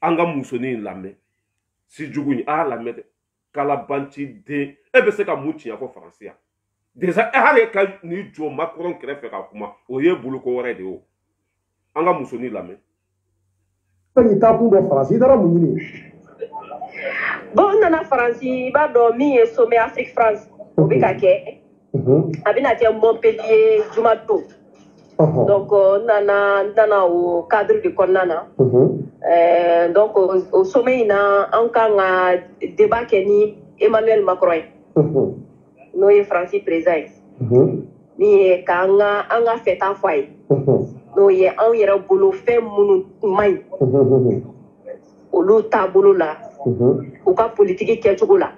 anga musoni lamɛ si jugu ni a lamɛ dɛ kalabanci den e bɛ se ka mun tiɲɛ fɔ faransi yan déjà e hali ka ni jɔ Macron kɛrɛfɛ ka kuma o ye boloko wɛrɛ de o an ka musoni lamɛ. Ni taa kun dɔ faransi i taara mun ɲini. Bon nana faransi i b'a dɔn min ye sommet Afrique France o bɛ ka kɛ a bɛna kɛ Montpellier juma don. Donc nana au cadre de kɔnɔna na donc au sommet in na an kan ka débat kɛ ni Emmanuel Macron ye n'o ye Faransi président ye min ye k'an ka fɛta fɔ a ye n'o ye anw yɛrɛ bolo fɛn minnu man ɲi olu taabolo la u ka politiki kɛcogo la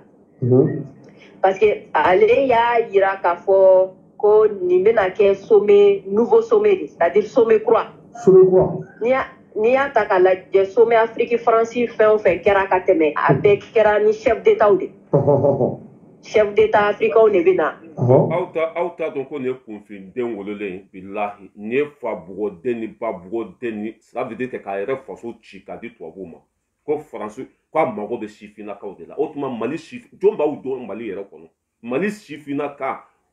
parce que ale y'a yira k'a fɔ ko nin bɛna kɛ sommet nouveau sommet de c'est-à-dire sommet kura. Sommet kura. N'i y'a ta k'a lajɛ sommet Afrique Faransi fɛn o fɛn kɛra ka tɛmɛ a bɛɛ kɛra ni chef d'état de. Chef d'état africain de bɛ na. Aw ta dɔn ko nin ye kunfin wololen bilahi nin ye fa bugɔden ni ba bugɔden ni ça veut dire que k'a yɛrɛ faso ci k'a di tubabuw ma ko faransi k'a mago bɛ sifinnakaw de la o tuma Mali jɔn b'aw dɔn Mali yɛrɛ kɔnɔ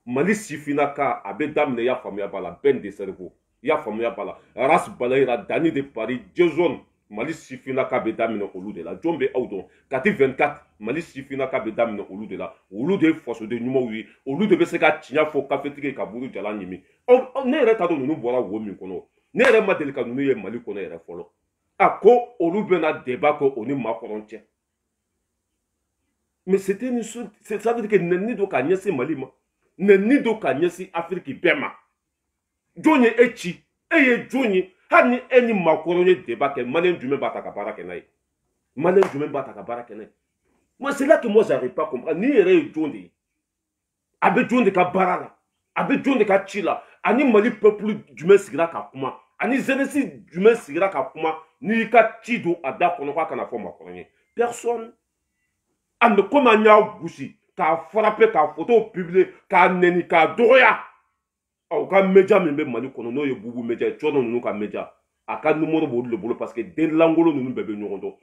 Mali sifinnaka a bɛ daminɛ y'a faamuya b'a la Ben de Cerveau y'a faamuya b'a la Ras Balayira Dani de Paris Jason Mali sifinnaka bɛ daminɛ olu de la jɔn bɛ aw dɔn Kati 24 Mali sifinnaka bɛ daminɛ olu de la olu de ye fasoden ɲumanw ye olu de bɛ se ka tiɲɛ fɔ kafetigi ka buru jala ɲimi ne yɛrɛ t'a dɔn ninnu bɔra wo min kɔnɔ ne yɛrɛ ma deli ka ninnu ye Mali kɔnɔ yɛrɛ fɔlɔ a ko olu bɛna débat kɛ o ni Macron cɛ mais c'était une chose ça veut dire que nenni do ka ɲɛsin Mali ma nenni do ka ɲɛsin Afrique bɛɛ ma jɔn ye e ci e ye jɔn ye hali ni e ni Macron ye débat kɛ malien jumɛn b'a ta ka baara kɛ n'a ye malien jumɛn b'a ta ka baara kɛ n'a ye moi c'est là que moi j'arrive pas à comprendre ni yɛrɛ ye jɔn de ye a bɛ jɔn de ka baara la a bɛ jɔn de ka ci la ani Mali peuple jumɛn sigira ka kuma ani jeunesse jumɛn sigira ka kuma n'i ka ci don a da kɔnɔ k'a kana fɔ Macron ye personne an bɛ komi an y'a gosi k'a frapper k'a photo publier k'a nɛni k'a dɔgɔya aw ka média min bɛ Mali kɔnɔ n'o ye bubu média ye cɔnɔ ninnu ka média a ka numéro b'olu de bolo parce que den langolo ninnu bɛɛ bɛ ɲɔgɔn dɔn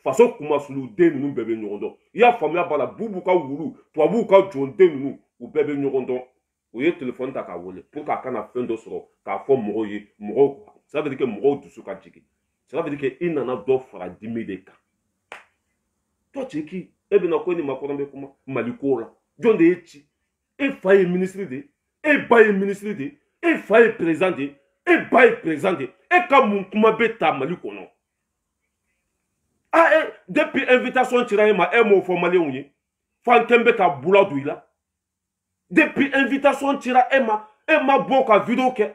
faso kumasulu den ninnu bɛɛ bɛ ɲɔgɔn dɔn i y'a faamuya b'a la bubu ka wulu tubabuw ka jɔn den ninnu u bɛɛ bɛ ɲɔgɔn dɔn u ye téléphone ta k'a wele pour k'a kana fɛn dɔ sɔrɔ k'a fɔ mɔgɔw ye mɔgɔw ça veut dire que mɔgɔw dusu ka jigin ça veut dire que i nana dɔ fara dimi de kan tɔ cɛ ki e bɛna ko ni Macron bɛ kuma Mali ko la jɔn de ye ci e fa ye ministre de e ba ye ministre de e fa ye président de e ba ye président de e ka mun kuma bɛ ta Mali kɔnɔ depuis invitation cira e ma e m'o fɔ maliyɛnw ye fan kɛn bɛ ka bula don i la depuis invitation cira e ma bɔ ka vidéo kɛ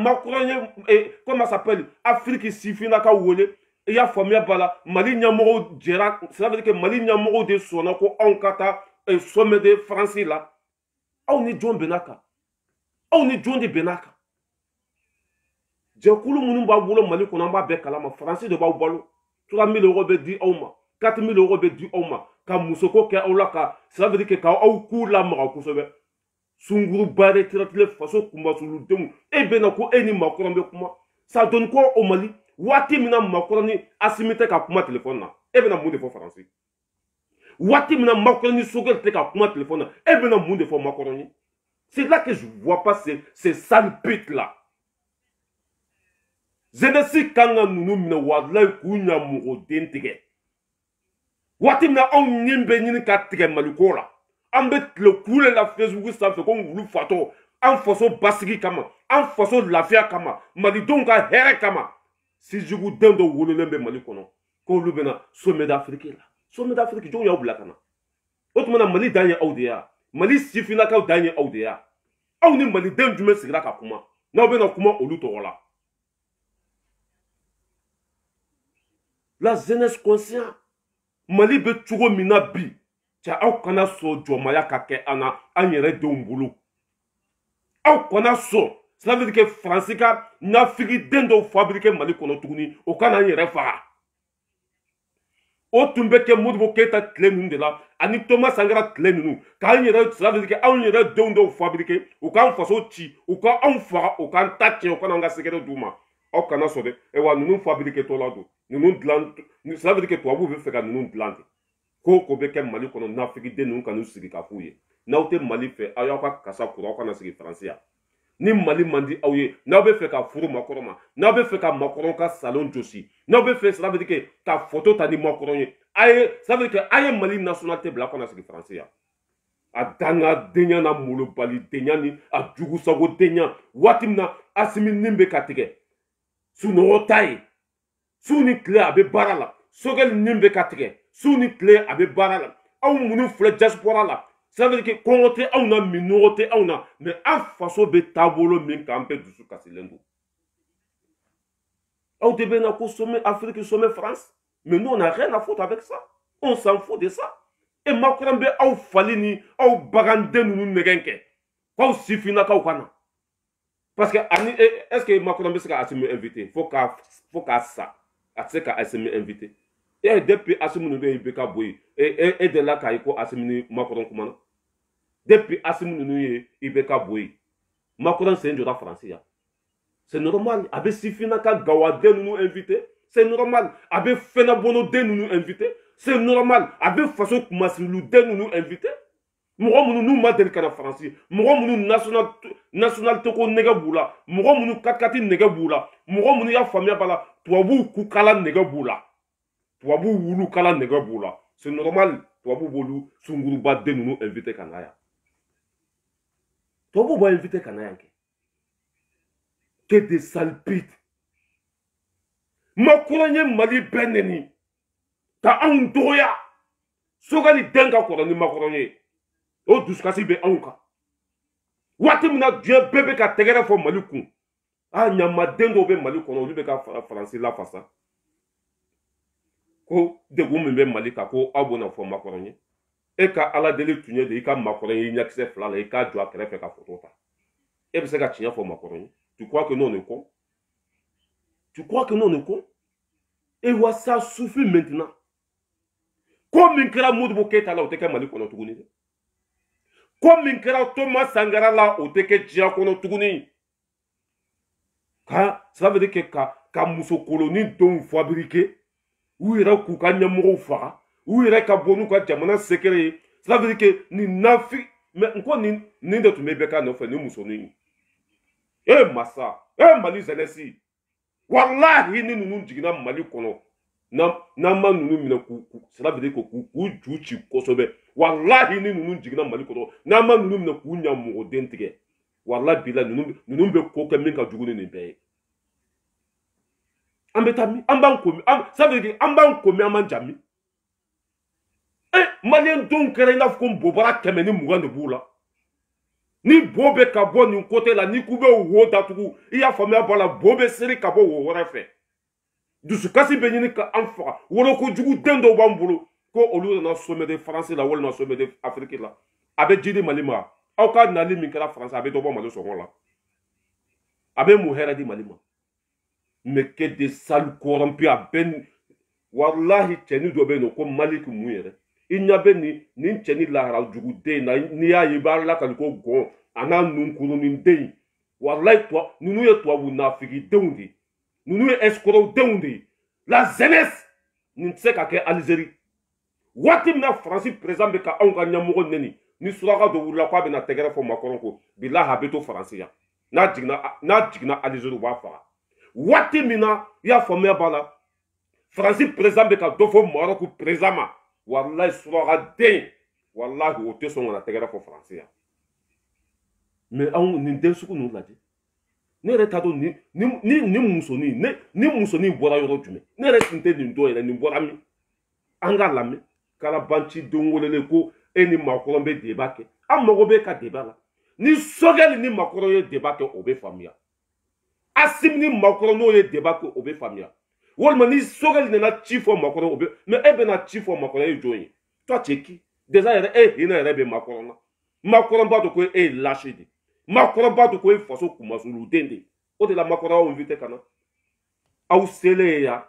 Macron ye comment ça s'appelle Afrique sifinnaka wele i y'a faamuya b'a la Mali ɲɛmɔgɔw jɛra ça veut dire que Mali ɲɛmɔgɔw de sɔnna ko anw ka taa sommet de France la aw ni jɔn bɛn'a kan aw ni jɔn de bɛn'a kan jɛkulu minnu b'a bolo Mali kɔnɔ an b'a bɛɛ kalama Faransi de b'aw balo 3 000 euros bɛ di aw ma 4 000 euros bɛ di aw ma ka musoko kɛ aw la ka ça veut dire que k'aw k'u lamaga kosɛbɛ sunguruba retraité faso kumasuludenw e bɛna ko e ni Macron bɛ kuma ça donne quoi au Mali waati min na Macron ni Assimi tɛ ka kuma téléphone na e bɛna mun de fɔ Faransi waati min na Macron ni Sogɛl tɛ ka kuma téléphone na e bɛna mun de fɔ Macron ye c'est là que je vois pas ces sales putes là jeunesse kan ka ninnu minɛ walayi k'u ɲamɔgɔden tigɛ waati min na anw ɲɛ bɛ ɲini ka tigɛ Maliko la an bɛ tile kule la Facebook sanfɛ ko wulu fatɔ an faso basigi kama an faso lafiya kama malidenw ka hɛrɛ kama sijuguden dɔ wololen bɛ Mali kɔnɔ k'olu bɛna sommet d'Afrique la sommet d'Afrique jɔnw y'aw bila ka na o tuma na Mali dan ye aw de ya Mali sifinnakaw dan ye aw de ya aw ni maliden jumɛn sigira ka kuma n'aw bɛna kuma olu tɔgɔ la la jeunesse conscient Mali bɛ cogo min na bi cɛ aw kana sɔn jɔnmaya ka kɛ an na an yɛrɛ denw bolo aw kana sɔn ça veut dire que Faransi ka nafigiden dɔw fabriqué Mali kɔnɔ tuguni o kana an yɛrɛ faga o tun bɛ kɛ Modibo Keyita tile ninnu de la ani Thomas Sankara tile ninnu k'an yɛrɛ ça veut dire que anw yɛrɛ denw dɔw fabriqué u k'an faso ci u ka anw faga u k'an ta tiɲɛ u kana an ka sɛgɛrɛ d'u ma aw kana sɔn dɛ wa ninnu fabriqué tɔ la don ninnu dilan ça veut dire que tubabuw bɛ fɛ ka ninnu dilan de ko ko bɛ kɛ Mali kɔnɔ nafigiden ninnu ka n'u sigi ka f'u ye n'aw tɛ Mali fɛ aw y'aw ka kasa kuru aw kana sigi Faransi yan ni Mali man di aw ye n'aw bɛ fɛ ka furu Macron ma n'aw bɛ fɛ ka Macron ka salon jɔsi n'aw bɛ fɛ ça veut dire que ka photo ta ni Macron ye ça veut dire que a ye Mali nationalité bila aw kana sigi Faransi yan a dangadenya na molobalidenya ni a jugusagodenya waati min na Asimi ni bɛ ka tigɛ sunɔgɔ ta ye su ni tile a bɛ baara la Sogɛli ni bɛ ka tigɛ su ni tile a bɛ baara la aw minnu filɛ diaspora la ça veut dire que kɔngɔ tɛ aw na minɔgɔ tɛ aw na mais an faso bɛ taabolo min kan an bɛɛ dusu kasilen don aw de bɛ na ko sommet Afrique sommet France mais nous on n'a rien à foutre avec ça on s'en fout de ça et Macron bɛ aw fali ni aw baganden ninnu nɛgɛn kɛ k'aw sifinnakaw ka na parce que ani est-ce que Macron bɛ se ka Asimi invité fo k'a sa a tɛ se ka Asimi invité et depuis Asimi ninnu ye bɛ ka bɔ yen e de la k'a ye ko Asimi ni Macron kumana depuis Asimi ninnu ye i bɛ ka bɔ yen Macron sen jɔra Faransi yan c'est normal a bɛ sifinnaka gawaden ninnu invité c'est normal a bɛ fɛnabɔnɔden ninnu invité c'est normal a bɛ faso kumasiluden ninnu invité mɔgɔ minnu n'u ma deli ka na Faransi mɔgɔ minnu nationalité ko nɛgɛ b'u la mɔgɔ minnu katikati nɛgɛ b'u la mɔgɔ minnu y'a faamuya b'a la tubabuw kukala nɛgɛ b'u la tubabuw wulu kala nɛgɛ b'u la c'est normal tubabuw b'olu sungurubaden ninnu invité ka na yan tubabuw b'a invité ka na yan kɛ que des salpites Macron ye Mali bɛɛ nɛni ka anw dɔgɔya Sogɛli den ka kɔrɔ ni Macron ye o dusukasi bɛ anw kan waati min na diɲɛ bɛɛ bɛ ka tɛgɛrɛ fɔ Mali kun ɲamaden dɔw bɛ Mali kɔnɔ olu bɛ ka Faransi lafasa ko degun min bɛ Mali kan ko aw b'o na fɔ Macron ye e ka Ala deli tun ye de i ka Macron ye i ɲɛkisɛ fila la i k'a jɔ a kɛrɛfɛ ka photo ta e bɛ se ka tiɲɛ fɔ Macron ye tu crois que non on est con tu crois que non on est con et wa ça suffit maintenant ko min kɛra Modibo Keita la o tɛ kɛ Mali kɔnɔ tuguni dɛ ko min kɛra Thomas Sankara la o tɛ kɛ diɲɛ kɔnɔ tuguni ka ça veut dire que ka musokoloni denw fabriquer u yɛrɛ k'u ka ɲɛmɔgɔw faga u yɛrɛ ka bɔ n'u ka jamana secret ye ça veut dire que nin nafi mais n ko nin de tun bɛ bɛɛ ka nɔfɛ ni musonin masa Mali jeunesse wallahi ni ninnu jiginna Mali kɔnɔ n'an ma ninnu minɛ k'u ça veut dire que k'u ju ci kosɛbɛ wallahi ni ninnu jiginna Mali kɔnɔ n'an ma ninnu minɛ k'u ɲamɔgɔden tigɛ wallahi bila ninnu bɛ ko kɛ min ka jugu ni nin bɛɛ ye an bɛ taa min an b'an komi ça veut dire que an b'an komi an b'an jami Maliyɛn denw kɛra i n'a fɔ ko bobara 120 de b'u la ni bo bɛ ka bɔ nin côté la ni k'u bɛ wo datugu i y'a faamuya b'a la bo bɛ seri ka bɔ wo wɛrɛ fɛ dusukasi bɛ ɲini ka an faga wolokojugu den dɔw b'an bolo ko olu nana sommet de France la walima sommet de Afrique la a bɛ ji di Mali ma aw ka nali min kɛra France a bɛ dɔ bɔ Mali sɔngɔ la a bɛ mun hɛrɛ di Mali ma mais que des sales corrompus a bɛ wallahi cɛni dɔ bɛ yen nɔ ko Malik mun yɛrɛ i ɲɛ bɛ nin cɛni lahara jugu den na n'i y'a ye i b'a lakali ko gɔn a n'a nunkurunin den wallahi ninnu ye tubabu nafigidenw de ninnu ye escrocs denw de la jeunesse nin tɛ se ka kɛ Algérie waati min na Faransi président bɛ ka anw ka ɲɛmɔgɔ nɛni ni suraka dɔ wulila k'a bɛna tɛgɛrɛ fɔ Macron ko bilahi a bɛ to Faransi yan n'a jiginna Algérie u b'a faga waati min na i y'a faamuya b'a la Faransi président bɛ ka dɔ fɔ Maroc président ma wallahi suraka den wallahi o tɛ sɔn ka na tɛgɛrɛ fɔ Faransi yan mais anw nin den sugu ninnu lajɛ ne yɛrɛ t'a dɔn ni musonin bɔra yɔrɔ jumɛn ne yɛrɛ tun tɛ nin dɔn yɛrɛ nin bɔra min an ka lamɛn kalabanci den welelen ko e ni Macron bɛ débat kɛ an mago bɛ ka débat la ni Sogɛli ni Macron ye débat kɛ o bɛ faamuya Asimi ni Macron n'o ye débat kɛ o bɛ faamuya walima ni Sogɛli nana ci fɔ Macron o bɛ mais e bɛna ci fɔ Macron ye jɔn ye toi tu es qui déjà yɛrɛ e hinɛ yɛrɛ bɛ Macron na Macron b'a dɔn ko e ye lâché de Macron b'a dɔn ko e faso kumasuluden de o de la Macron y'aw invité ka na aw selen ye yan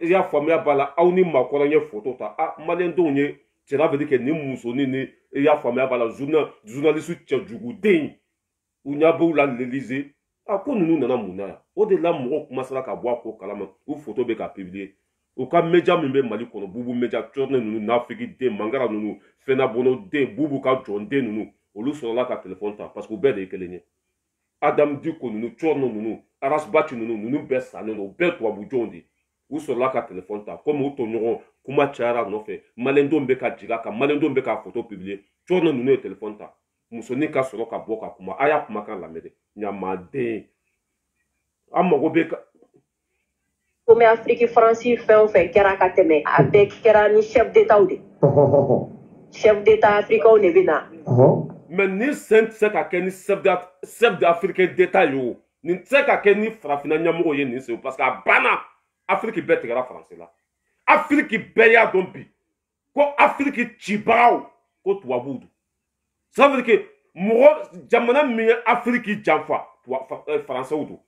i y'a faamuya b'a la aw ni Macron ye photo ta maliyɛn denw ye cela veut dire que ni musonin ni i y'a faamuya b'a la journaliste cɛjuguden u ɲɛ b'u la l'Élysée a ko ninnu nana mun na yan o de la mɔgɔw commencera ka bɔ a ko kalama u photo bɛ ka publier u ka média min bɛ Mali kɔnɔ bubu média Corne ninnu Nafiki den Mangara ninnu Fenabono den bubu ka jɔn den ninnu olu sɔrɔla ka téléphone ta parce que u bɛɛ de ye kelen ye Adam Diko ninnu Corne ninnu Arasbati ninnu bɛɛ sannen don u bɛɛ tubabujɔnw de u sɔrɔla ka téléphone ta comme u tɔɲɔgɔn kuma cayara nɔfɛ maliyɛndenw bɛ ka jigin a kan maliyɛndenw bɛ ka photo publier Corne ninnu ye téléphone ta musonin ka sɔrɔ ka bɔ ka kuma a y'a kumakan lamɛn dɛ ɲamaden an mago bɛ ka comme Afrique France fɛn o fɛn kɛra ka tɛmɛ a bɛɛ kɛra ni chef d'état de chef d'état africain de bɛ na mais ni sen tɛ se ka kɛ ni chef d'Afrique d'état ye o nin tɛ se ka kɛ ni farafinna ɲɛmɔgɔ ye nin sen parce que a banna Afrique bɛɛ tigɛra France la Afrique bɛɛ y'a dɔn bi ko Afrique cibagaw ko tubabuw don ça veut dire que mɔgɔ jamana min ye Afrique janfa français don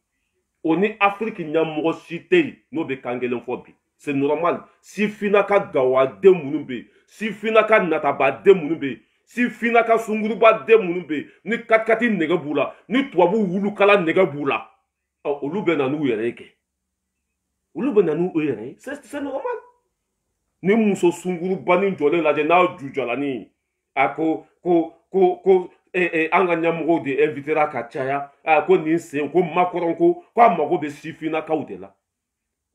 o ni Afrique ɲɛmɔgɔ si tɛ yen n'o bɛ kan kelen fɔ bi c'est normal sifinnaka gawaden minnu bɛ yen sifinnaka natabaden minnu bɛ yen sifinnaka sungurubaden minnu bɛ yen ni katikati nɛgɛ b'u la ni tubabu wulukala nɛgɛ b'u la olu bɛ na n'u yɛrɛ ye kɛ olu bɛ na n'u yɛrɛ ye c'est normal ni muso sungurubanin jɔlen lajɛ n'a ju jɔlanin a ko an ka ɲɛmɔgɔw de invitera ka caya ko nin sen ko Macron ko a mago bɛ sifinnakaw de la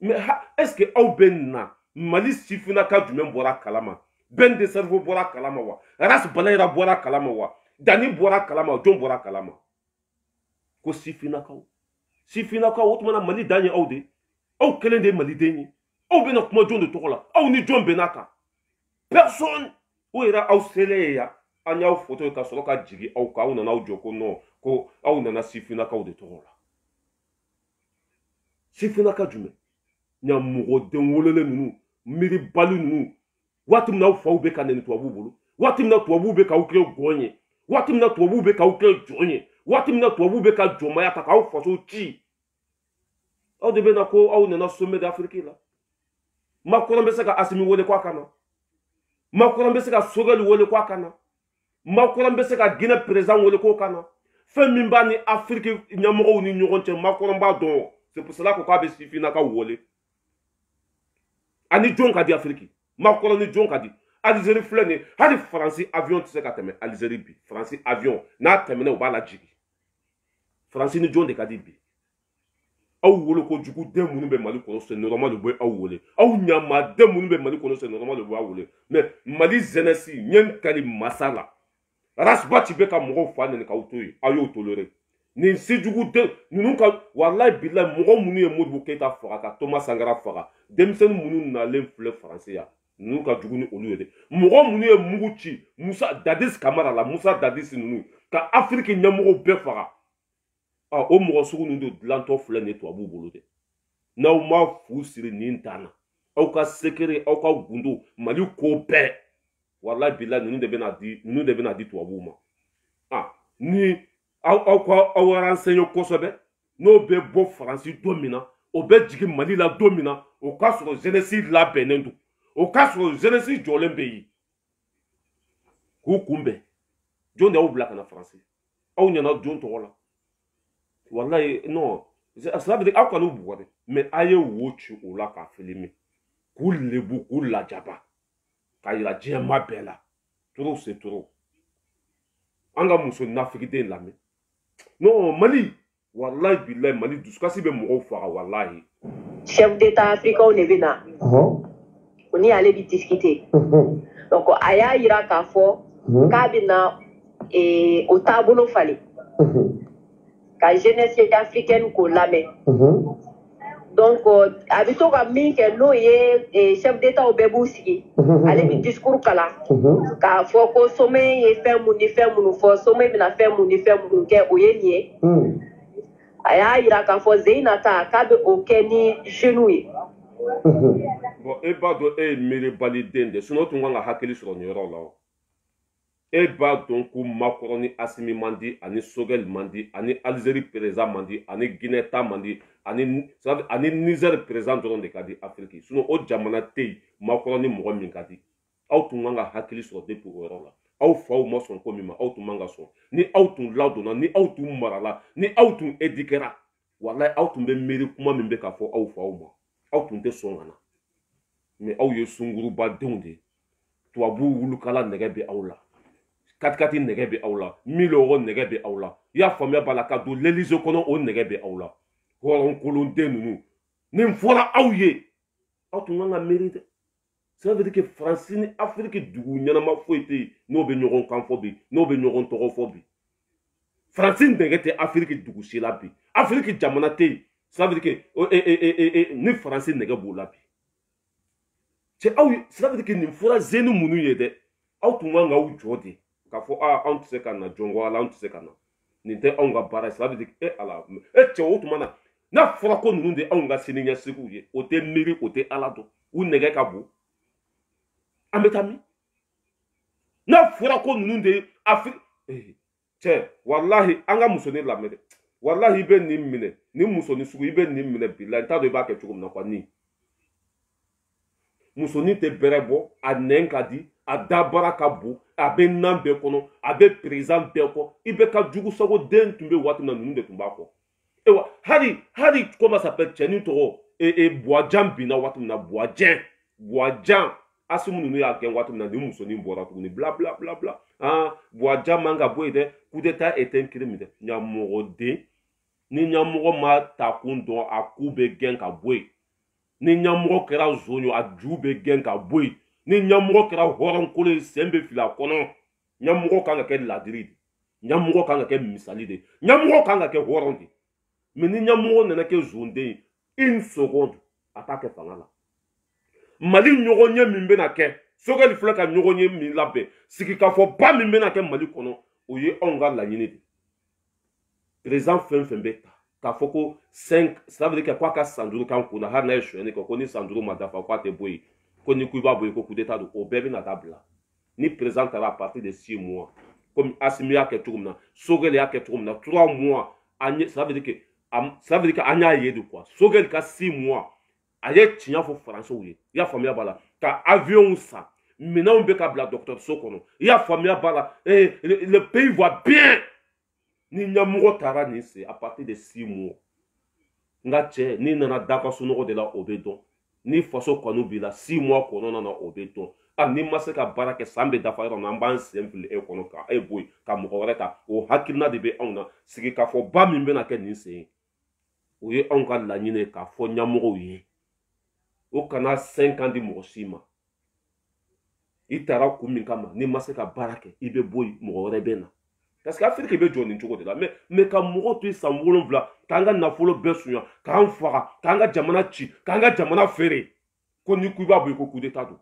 mais est-ce que aw bɛ na Mali sifinnaka jumɛn bɔra kalama Ben de Servo bɔra kalama wa Ras Balayira bɔra kalama wa Dani bɔra kalama jɔn bɔra kalama ko sifinnakaw o tuma na Mali dan ye aw de aw kelen de ye Maliden ye aw bɛna kuma jɔn de tɔgɔ la aw ni jɔn bɛn'a kan personne o yɛrɛ aw selen ye yan an y'aw photo ka sɔrɔ ka jigin aw kan aw nana aw jɔ ko non ko aw nana sifinnakaw de tɔgɔ la sifinnaka jumɛn ɲamɔgɔden wololen ninnu miiribali ninnu waati min na aw faw bɛ ka nɛni tubabuw bolo waati min na tubabuw bɛ k'aw kɛ gɔn ye waati min na tubabuw bɛ k'aw kɛ jɔn ye waati min na tubabuw bɛ ka jɔnmaya ta k'aw faso ci aw de bɛ na ko aw nana sommet d'Afrique la Macron bɛ se ka Assimi wele ko a kana Macron bɛ se ka Sogɛli wele ko a kana Macron bɛ se ka Guinée président wele ko kana fɛn min b'a ni Afrique ɲɛmɔgɔw ni ɲɔgɔn cɛ Macron b'a dɔn c'est pour cela ko k'a bɛ sifinnakaw wele ani jɔn ka di Afrique Macron ni jɔn ka di Algérie filɛ nin ye hali Faransi avion tɛ se ka tɛmɛ Algérie bi Faransi avion n'a tɛmɛna u b'a lajigin Faransi ni jɔn de ka di bi aw wolo ko jugu den minnu bɛ Mali kɔnɔ c'est normal u bɛ aw wele aw ɲamaden minnu bɛ Mali kɔnɔ c'est normal u b'a wele mais Mali jeunesse ɲɛ kali masa la Rasbati bɛ ka mɔgɔw fa nɛni k'aw to yen aw y'o toléré nin sejugu den ninnu ka walayi bilayi mɔgɔ minnu ye Modibo Keyita faga ka Thomas Sankara faga denmisɛnnin minnu nalen filɛ Faransi yan ninnu ka jugu ni olu ye dɛ mɔgɔ minnu ye mugu ci Musa Dadis Camara la Musa Dadis ninnu ka Afrique ɲɛmɔgɔw bɛɛ faga o mɔgɔ sugu ninnu de dilantɔ filɛ nin ye tubabuw bolo dɛ n'aw ma fu siri nin dan na aw ka sekere aw ka gundo Mali ko bɛɛ walayi bilayi ninnu de bɛna di tubabuw ma ni aw renseigné kosɛbɛ n'o bɛ bɔ Faransi don min na o bɛ jigin Mali la don min na o k'a sɔrɔ jeunesse labɛnnen don o k'a sɔrɔ jeunesse jɔlen bɛ yen k'u kunbɛn jɔn de y'aw bila ka na Faransi aw ɲɛna jɔn tɔgɔ la walayi non ça veut dire aw kan'u bugɔ dɛ mais a ye wo ci o la k'a filmer k'u lebu k'u lajaba k'a yira diɲɛma bɛɛ la trop c'est trop an ka muso nafigiden lamɛn non Mali walayi bilayi Mali dusukasi bɛ mɔgɔw faga walayi chef d'état africain de bɛ na o ni ale bɛ discuter donc a y'a yira k'a fɔ k'a bɛ na o taabolo falen ka jeunesse africaine k'o lamɛn donc a bɛ to ka min kɛ n'o ye chef d'état bɛɛ b'u sigi ale bɛ discours kalan k'a fɔ ko sommet ye fɛn mun ni fɛn minnu fɔ sommet bɛna fɛn mun ni fɛn minnu kɛ o ye nin ye a y'a yira k'a fɔ Zeyinata k'a bɛ o kɛ ni jeunes ye bon e b'a dɔn e ye miiribaliden de sinon o tun kan ka hakili sɔrɔ nin yɔrɔ la o e b'a dɔn ko Macron ni Assimi man di ani Sogɛli man di ani Algérie président man di ani Guinée ta man di ani Niger président dɔrɔn de ka di Afrique sinon o jamana tɛ yen Macron ni mɔgɔ min ka di aw tun kan ka hakili sɔrɔ depuis o yɔrɔ la aw faw ma sɔn ko min ma aw tun man ka sɔn ni aw tun ladonna ni aw tun marala ni aw tun éduquera wallahi aw tun bɛ miiri kuma min bɛ ka fɔ aw faw ma aw tun tɛ sɔn ka na mais aw ye sungurubadenw de ye tubabu wulukala nɛgɛ bɛ aw la katikati nɛgɛ bɛ aw la miliyɔrɔ nɛgɛ bɛ aw la i y'a faamuya b'a la ka don l'Élysée kɔnɔ o nɛgɛ bɛ aw la hɔrɔnkolonden ninnu nin fɔra aw ye aw tun kan ka miiri dɛ ça veut dire que France ni Afrique dugu ɲɛnama foyi tɛ yen n'o bɛ ɲɔgɔn kan fɔ bi n'o bɛ ɲɔgɔn tɔgɔ fɔ bi France nɛgɛ tɛ Afrique dugu si la bi Afrique jamana tɛ yen ça veut dire que ni France nɛgɛ b'o la bi cɛ aw ça veut dire que nin fɔra zeni minnu ye dɛ aw tun kan k'aw jɔ de k'a fɔ anw tɛ se ka na jɔnko ala anw tɛ se ka na nin tɛ anw ka baara ye ça veut dire que ala cɛ o tuma na n'a fɔra ko ninnu de anw ka sini ɲɛsigiw ye o tɛ miiri o tɛ ala dɔn u nɛgɛ ka bon an bɛ taa min n'a fɔra ko ninnu de ye Afrique cɛ walahi an ka musonin lamɛn dɛ walahi i bɛ nin minɛ nin musonin sugu i bɛ nin minɛ bilahi n t'a dɔn i b'a kɛ cogo min na quoi nin musonin tɛ bɛrɛ bɔ a nɛn ka di a dabara ka bon a bɛ nan bɛɛ kɔnɔ a bɛ président bɛɛ kɔ i bɛ ka jugu sago den tun bɛ waati min na ninnu de tun b'a kɔ ewa hali comment ça s'appelle cɛnin tɔgɔ buwajan binna waati min na buwajan Asimu ninnu y'a gɛn waati min na nin musonin bɔra tuguni bla bla bla bla buwajan man ka bɔ yen dɛ coup d'état est un crime dɛ ɲamɔgɔden ni ɲamɔgɔ ma ta kun dɔn a ku bɛ gɛn ka bɔ yen ni ɲamɔgɔ kɛra zon ye a ju bɛ gɛn ka bɔ yen ni ɲamɔgɔ kɛra hɔrɔnkolo ye sen bɛ fili a kɔnɔ ɲamɔgɔ kan ka kɛ ladiri de ɲamɔgɔ kan ka kɛ misali de ɲamɔgɔ kan ka kɛ hɔrɔn de mais ni ɲamɔgɔ nana kɛ zonden ye une seconde a t'a kɛ fanga la Mali ɲɔgɔn ye min bɛna kɛ Sogɛli filɛ ka ɲɔgɔn ye min labɛn sigikafɔba min bɛna kɛ Mali kɔnɔ o ye anw ka laɲini de président fɛn o fɛn bɛ ta k'a fɔ ko 5 ça veut dire que k'a ka san 5 kan kunna hali n'a ye sonyɛli kɛ ko ni san 5 ma dafa k'a tɛ bɔ yen ko ni ko i b'a bɔ yen ko coup d'état don o bɛɛ bɛna taa bila ni président taara à partir de 6 mois comme Assimi y'a kɛ cogo min na Sogɛli y'a kɛ cogo min na 3 mois ça veut dire que an y'a ye de quoi Sogɛli ka 6 mois a ye tiɲɛ fɔ Français ye i y'a faamuya b'a la ka avion san minɛnw bɛ ka bila dɔgɔtɔrɔso kɔnɔ i y'a faamuya b'a la le pays va bien ni ɲɛmɔgɔ taara nin se à partir de 6 mois n ka cɛ n'i nana da ka sunɔgɔ de la o bɛ dɔn ni faso kanu b'i la 6 mois kɔnɔna na o bɛ dɔn n'i ma se ka baara kɛ san bɛ dafa yɔrɔ min na an b'an sen fili e kɔnɔ ka e bɔ yen ka mɔgɔ wɛrɛ ta o hakilina de bɛ anw na sigikafɔba min bɛna kɛ nin sen ye o ye anw ka laɲini ye k'a fɔ ɲɛmɔgɔw ye o kana 5 ans di mɔgɔ si ma i taara kun min kama n'i ma se ka baara kɛ i bɛ bɔ yen mɔgɔ wɛrɛ bɛ na parce que Afrique bɛ jɔ nin cogo de la mais ka mɔgɔ to yen san 7 k'an ka nafolo bɛɛ suɲa k'an faga k'an ka jamana ci k'an ka jamana feere ko ni ko i b'a bɔ yen ko coup d'état don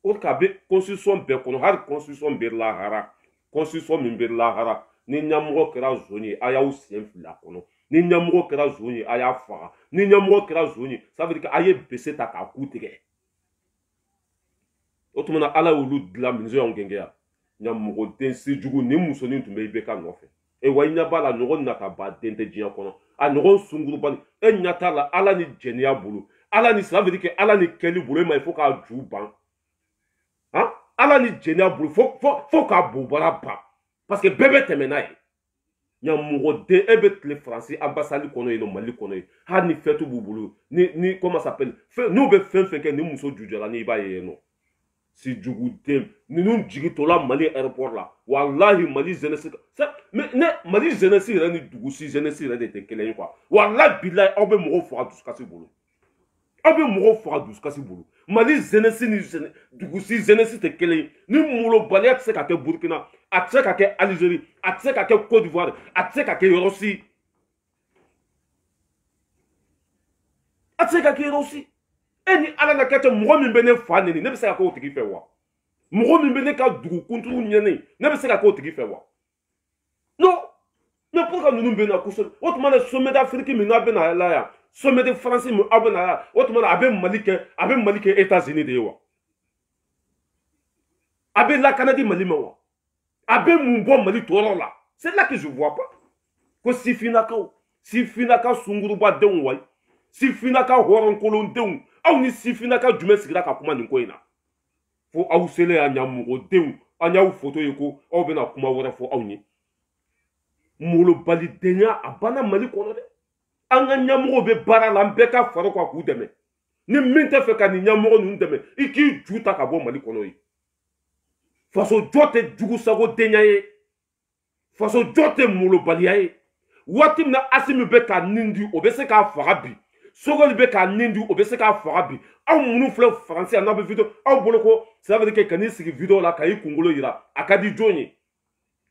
o k'a bɛ constitution bɛɛ kɔnɔ hali constitution bɛ lahara constitution min bɛ lahara ni ɲɛmɔgɔ kɛra zon ye a y'aw sen fili a kɔnɔ ni ɲɛmɔgɔ kɛra zon ye a y'a faga ni ɲɛmɔgɔ kɛra zon ye ça veut dire que a ye bese ta k'a ku tigɛ o tuma na ala y'olu dilan miniso y'anw gɛngɛ yan ɲɛmɔgɔden sejugu ni musonin tun bɛ IBK nɔfɛ wa i ɲɛ b'a la ɲɔgɔn nataba den tɛ diɲɛ kɔnɔ a ɲɔgɔn sunguruba e ɲɛ t'a la ala ni jɛnɛya bolo ala ni ça veut dire que ala ni kɛli bolo e ma il faut k'a ju ban ala ni jɛnɛya bolo fo k'a bobara ban parce que bɛɛ bɛ tɛmɛ n'a ye ɲamɔgɔden e bɛ tile faransi ambassade kɔnɔ yen nɔ Mali kɔnɔ yen hali ni fɛtu b'u bolo ni comment ça s'appelle n'u bɛ fɛn fɛn kɛ ni muso jujɔra ni i b'a ye yen nɔ si juguden ninnu jigitɔla Mali aéroport la walahi Mali jeunesse mais ne Mali jeunesse yɛrɛ ni dugusi jeunesse yɛrɛ de tɛ kelen ye quoi walahi bilahi aw bɛ mɔgɔw faga dusukasi bolo aw bɛ mɔgɔw faga dusukasi bolo Mali jeunesse ni dugusi jeunesse tɛ kelen ye ni molobaliya tɛ se ka kɛ Burkina a tɛ se ka kɛ Algérie a tɛ se ka kɛ Côte d'Ivoire a tɛ se ka kɛ yɔrɔ si a tɛ se ka kɛ yɔrɔ si e ni ala na kɛ mɔgɔ min bɛ ne fa neni ne bɛ se ka k'o tigi fɛ wa mɔgɔ min bɛ ne ka dugu kunturu ɲɛni ne bɛ se ka k'o tigi fɛ wa non mais pour que ninnu bɛ na kosɛbɛ o tuma na sommet d'Afrique min n'a bɛ na la yan sommet de France min aw bɛ na yan o tuma na a bɛ Mali kɛ États-Unis de ye wa a bɛ lakana di Mali ma wa a bɛ mun bɔ Mali tɔɔrɔ la c'est là que je vois pas ko sifinnakaw sungurubadenw wa sifinnaka hɔrɔnkolondenw aw ni sifinnaka jumɛn sigira ka kuma nin ko in na fo aw selen ya ɲamɔgɔdenw an y'aw photo ye ko aw bɛna kuma wɛrɛ fɔ anw ye molobalidenya a banna Mali kɔnɔ dɛ an ka ɲɛmɔgɔw bɛ baara la an bɛɛ ka fara kɔ k'u dɛmɛ ni min tɛ fɛ ka nin ɲɛmɔgɔ ninnu dɛmɛ i k'i ju ta ka bɔ Mali kɔnɔ ye faso jɔ tɛ jugusago denya ye faso jɔ tɛ molobaliya ye waati min na Asimi bɛ ka nin di o bɛ se k'a faga bi Sogɛli bɛ k'a nin di o bɛ se k'a faga bi aw minnu filɛ Faransi yan n'a bɛ video aw bolo ko ça veut dire que ka n'i sigi video la ka i kunkolo yira a ka di jɔn ye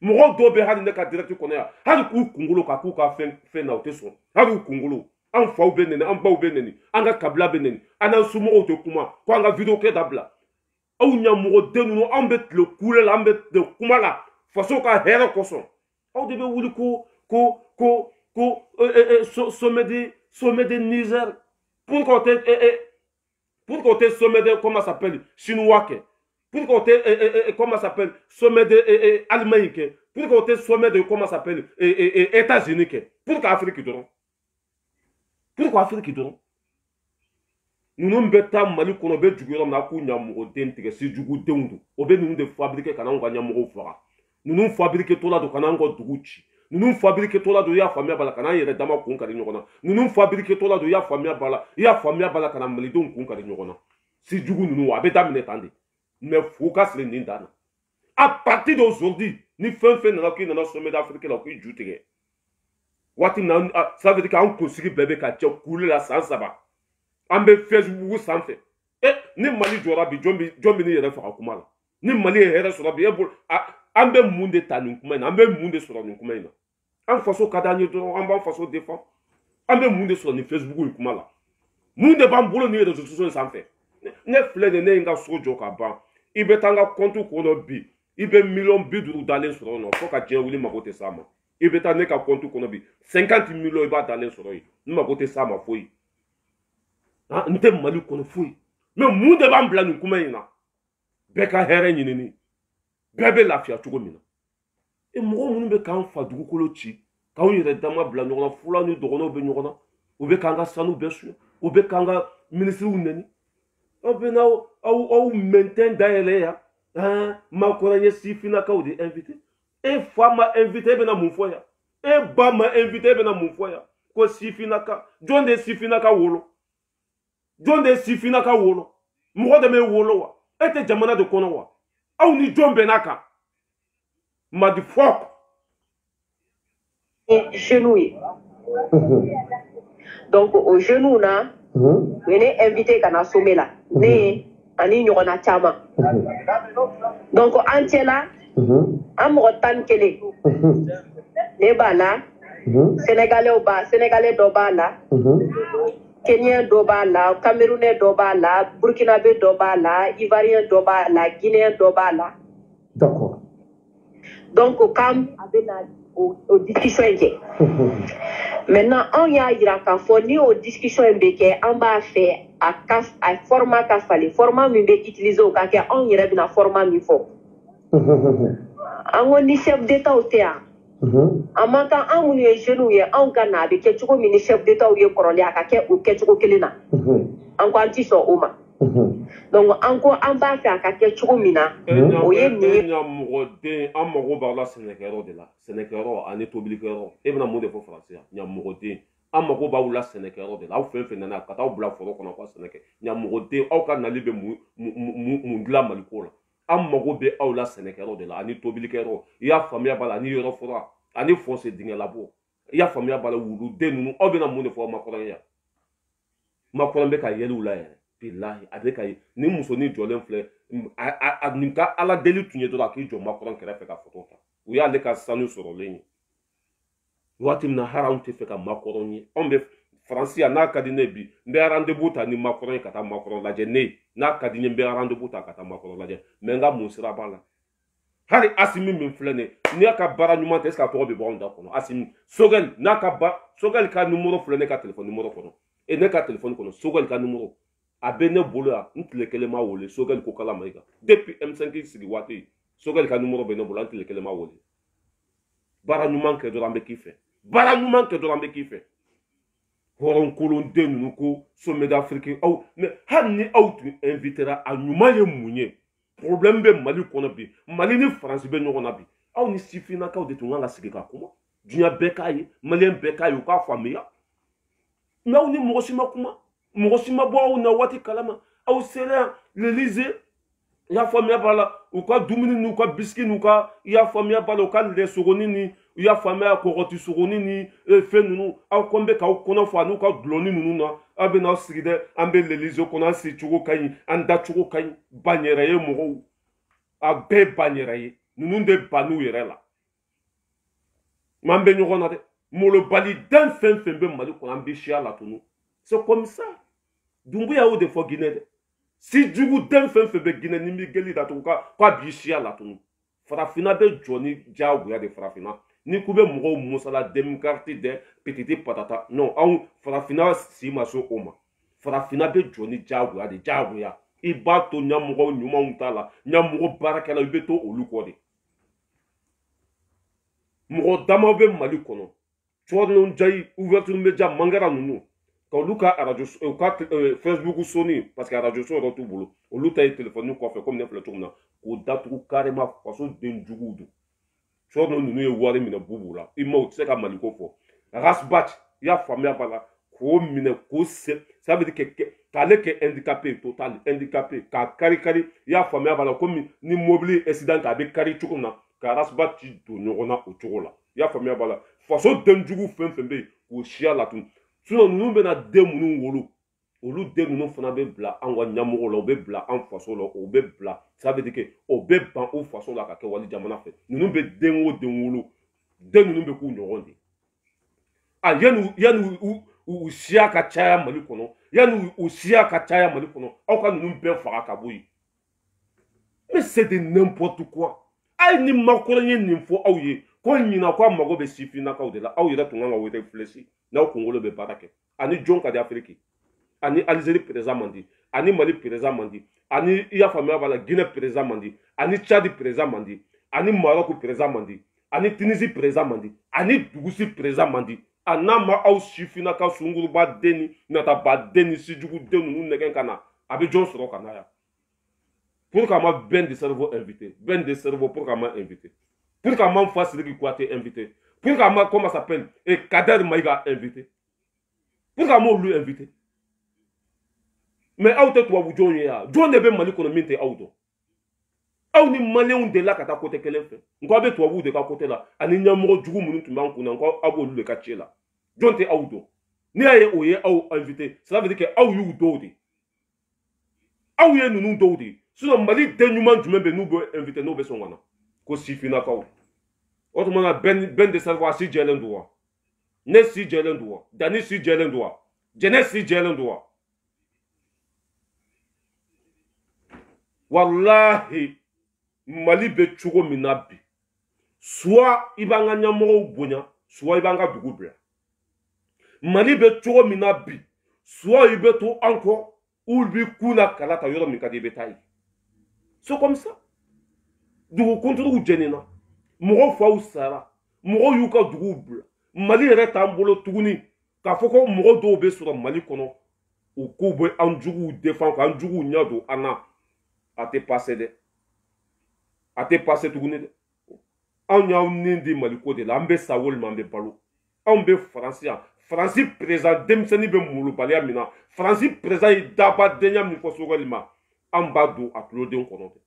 mɔgɔw dɔw bɛ hali ne ka direct kɔnɔ yan hali k'u kunkolo ka k'u ka fɛn na o tɛ sɔn hali u kunkolo an faw bɛ nɛni an baw bɛ nɛni an ka kabila bɛ nɛni an n'an somɔgɔw tɛ kuma ko an ka video kɛ dabila aw ɲɛmɔgɔden ninnu an bɛ tile kule la an bɛ tile kuma la faso ka hɛrɛ kosɔn aw de bɛ wuli ko sommet de Niger pour qu'on te sommet de comment ça s'appelle chinois pour qu'on te comment ça s'appelle sommet de Allemagne pour qu'on te sommet de comment ça s'appelle États-Unis pour qu'Afrique dɔrɔn pourquoi Afrique dɔrɔn ninnu bɛ taa Mali kɔnɔ bɛ jugu yɔrɔ min na k'u ɲɛmɔgɔden tigɛ si jugudenw don o bɛ ninnu de fabriquer ka n'anw ka ɲɛmɔgɔw faga ninnu fabriquer tɔ la don ka n'anw ka dugu ci ninnu fabriquer tɔ la don i y'a faamuya b'a la ka n'an yɛrɛ dama kun kari ɲɔgɔn na ninnu fabriquer tɔ la don i y'a faamuya b'a la ka na malidenw kun kari ɲɔgɔn na si jugu ninnu a bɛ daminɛ tan de mais fo ka siri nin dan na à partir d'aujourd'hui ni fɛn fɛn nana k'i nana sommet d'Afrique la k'i ju tigɛ waati min na ça veut dire k'an kunsigi bɛɛ bɛ ka cɛ kule la san 3 an bɛ Facebook sanfɛ ni Mali jɔra bi jɔn bɛ ne yɛrɛ faga kuma la ni Mali ye hɛrɛ sɔrɔ bi e bolo an bɛ mun de ta nin kuma in na an bɛ mun de sɔrɔ nin kuma in na an faso ka d'an ye dɔrɔn an b'an faso défend an bɛ mun de sɔrɔ nin Facebook in kuma la mun de b'an bolo nin réseaux sociaux sanfɛ ne filɛ nin ne ye n ka so jɔ ka ban i bɛ taa n ka compte kɔnɔ bi i bɛ $50 dalen sɔrɔ yen nɔ fo ka diɲɛ wuli mago tɛ s'a ma i bɛ taa ne ka compte kɔnɔ bi 50 millions i b'a dalen sɔrɔ yen n mago tɛ s'a ma foyi n tɛ Mali kɔnɔ foyi mais mun de b'an bila nin kuma in na bɛɛ ka hɛrɛ ɲinini bɛɛ bɛ lafiya cogo min na mɔgɔ minnu bɛ k'an fa dugukolo ci k'anw yɛrɛ dama bila ɲɔgɔn na fula ni dɔgɔnɔw bɛ ɲɔgɔn na u bɛ k'an ka sanu bɛɛ suɲɛ u bɛ k'an ka minisiriw nɛni aw bɛ n'aw mɛntɛn dayɛlɛ yan Makɔrɔ ye sifinnakaw de invité e fa ma invité e bɛna mun fɔ yan e ba ma invité e bɛna mun fɔ yan ko sifinnaka jɔn de ye sifinnaka wolo jɔn de ye sifinnaka wolo mɔgɔ de bɛ wolo wa e tɛ jamana de kɔnɔ wa aw ni jɔn bɛn'a kan madi fɔk genou ye donc o genou na u ye ne invité ka na sommet la ne ani ɲɔgɔnna caman donc an cɛla an mɔgɔ 11 ne b'a la sénégalais dɔ b'a la Kenyan dɔ b'a la Camerounais dɔ b'a la Burkinabé dɔ b'a la Ivoirien dɔ b'a la Guinéen dɔ b'a la d'accord donc comme a bɛ na o discussion in kɛ maintenant anw y'a yira k'a fɔ ni o discussion in bɛ kɛ an b'a fɛ a format ka falen format min bɛ utiliser o ka kɛ anw yɛrɛ bɛna format min fɔ an ko ni chef d'état tɛ yan a man kan an minnu ye jeunes ye anw ka na a bɛ kɛ cogo min ni chef d'état ye kɔrɔlen a ka kɛ o kɛcogo kelen na an ko an ti sɔn o ma donc an ko an b'a fɛ a ka kɛ cogo min na o ye nin ye ɲamɔgɔden an mago b'a la sɛnɛkɛyɔrɔ de la sɛnɛkɛyɔrɔ ani tobilikɛyɔrɔ e bɛna mun de fɔ Faransi yan ɲamɔgɔden an mago b'aw la sɛnɛkɛyɔrɔ de la aw fɛn fɛn nana ka t'aw bila foro kɔnɔ ka sɛnɛkɛ ɲamɔgɔden aw ka nali bɛ mun dilan Mali ko la an mago bɛ aw la sɛnɛkɛyɔrɔ de la ani tobilikɛyɔrɔ i y'a faamuya b'a la ani yɔrɔ fɔra ani fossé dingɛ labɔ i y'a faamuya b'a la wuluden ninnu aw bɛna mun de fɔ Makɔrɔ yan Makɔrɔ bɛ ka yɛlɛw la yɛrɛ bilahi a bɛ ka ye ni musonin jɔlen filɛ nin ka ala deli tun ye dɔrɔn a k'i jɔ Makɔrɔ kɛrɛfɛ ka photo ta u y'ale ka sanu sɔrɔlen ye waati min na hali anw tɛ fɛ ka Makɔrɔ ye anw bɛ Faransi yan n'a ka di ne bi n bɛ rendez-vous ta ni Makɔrɔ ye ka taa Makɔrɔ lajɛ ne n'a ka di n ye n bɛ rendez-vous ta ka taa Makɔrɔ lajɛ mais n ka mun sira b'a la hali Asimi min filɛ nin ye n'a ka baara ɲuman tɛ est-ce que a tɔgɔ bɛ bɔ anw da kɔnɔ Asimi Sogɛli n'a ka Sogɛli ka numéro filɛ ne ka téléphone numéro kɔnɔ ne ka téléphone kɔnɔ Sogɛli ka numéro a bɛ ne bolo yan n tile kelen ma wele Sogɛli ko kala Mayiga depuis M5 sigi waati Sogɛli ka numéro bɛ ne bolo an tile kelen ma wele baara ɲuman kɛ dɔrɔn an bɛ k'i fɛ baara ɲuman kɛ dɔrɔn an bɛ k'i fɛ hɔrɔnkolonden ninnu ko sommet d'Afrique aw mais hali ni aw tun invitera a ɲuman ye mun ye problème be Mali kono bi Mali ni France be nyona bi aw ni sifina ka de tunga sigi ka kuma dunya bekayi Malien bekayi ka famia na ni mosima kuma mosima bo na wati kalama aw sera l'Élysée ya famia bala ou ka dumini nu ka biski nu ka ya famia bala ou ka le sogoni ni ya famia ko roti sogoni ni fe nunu aw kombe ka kono fa nu ka gloni nunu na abe na sigide ambe l'Élysée ko na si chugo kayi anda chugo kayi banyere ye mo a be banyere ye nunu de banu yere la mambe nyogona de mo le bali dan fen be Mali ko ambe chia la tunu c'est comme ça Dumbuya ou de fo Guinée si jugu den fen be Guinée ni mi geli da to ka bi chia la tunu farafina be joni jawu ya de farafina ni kube mo musala démocratie de petite patata non on farafina si maso oma farafina be joni jawu ya iba to nyamugo nyuma untala nyamugo barakala beto oluko de mo dama be Mali kono chorno njai ouverture media mangara nunu quand Luka radio Facebook Sony parce que radio so retour bolo oluta téléphone ko fait comme n'importe tourna ko datu carrément façon denjugudu chorno nunu e wari mina bubula imo tseka Mali ko fo rasbat ya famia bala ko mine ko se ça veut dire que kale ke handicapé total handicapé ka kari ya famia bala comme ni mobile accident ka be kari chukuna ka rasbat ti do nyona o chokola ya famia bala façon denjugu fembe ko chia la tun sinon nous bena demunu wolo olu demunu fana be bla an wa nyamugo la be bla an faso la o be bla ça veut dire que o be ban o faso la ka ke wali jamana fe nous be denwo denwolo denunu be ku nyoronde a yanu u sia ka chaya Mali kono yanu u sia ka chaya Mali kono aw ka nous be fara ka boyi mais c'est de n'importe quoi ay ni makoro ni fo aw ye ko nyina ko mago be sifina ka o de la aw yira tunga wo reflexion na Congolo be barake ani jonka de Afrique ani Algérie président mandi ani Mali président mandi ani ya famia bala Guinée président mandi ani Tchad président mandi ani Maroc président mandi ani Tunisie président mandi ani Dugusi président mandi anama au shifina ka sunguru ba deni nata ba deni si jugu denu nu negen kana abi jon soro kana ya pour que ma ben de cerveau invité ben de cerveau pour que ma invité pour que ma fasse le quoi te invité pour que ma comment s'appelle et Kader Maïga invité pour que ma lui invité mais auto toi vous joignez ya John be Mali kono minte auto aw ni malien de la kata côté kelen fait ngo be toi vous de ka côté là ani nyamoro jugu munu tumba nkuna ngo abo lu le ka chela John te auto ni aye oye aw invité cela veut dire que aw yu dodi aw ye nunu dodi sinon Mali denyuma jume be nous be invité no be songana ko sifina ka autrement ben de savoir si jelen doa ne si jelen doa dani si jelen doa jeunesse si jelen doa wallahi Mali be chugo minabi soit ibanga nyamoro bonya soit ibanga dugubla Mali be chugo minabi soit ibeto encore ou bi kuna kalata yoro mikadi betai c'est comme ça dugu contre ou jenena mogo fa usara mogo yuka dugubla Mali yɛrɛ t'an bolo tuguni k'a fɔ ko mɔgɔ dɔw bɛ sɔrɔ Mali kɔnɔ u k'u bɛ an juguw défend k'an juguw ɲɛ don an na a tɛ passé dɛ a tɛ passé tuguni dɛ anw y'aw ni di Mali ko de la an bɛ sa walima an bɛ balo anw bɛ Faransi yan Faransi président denmisɛnnin bɛ molobaliya min na Faransi président ye dabadenya min fɔ Sogɛli ma an b'a don a tuloden kɔnɔ dɛ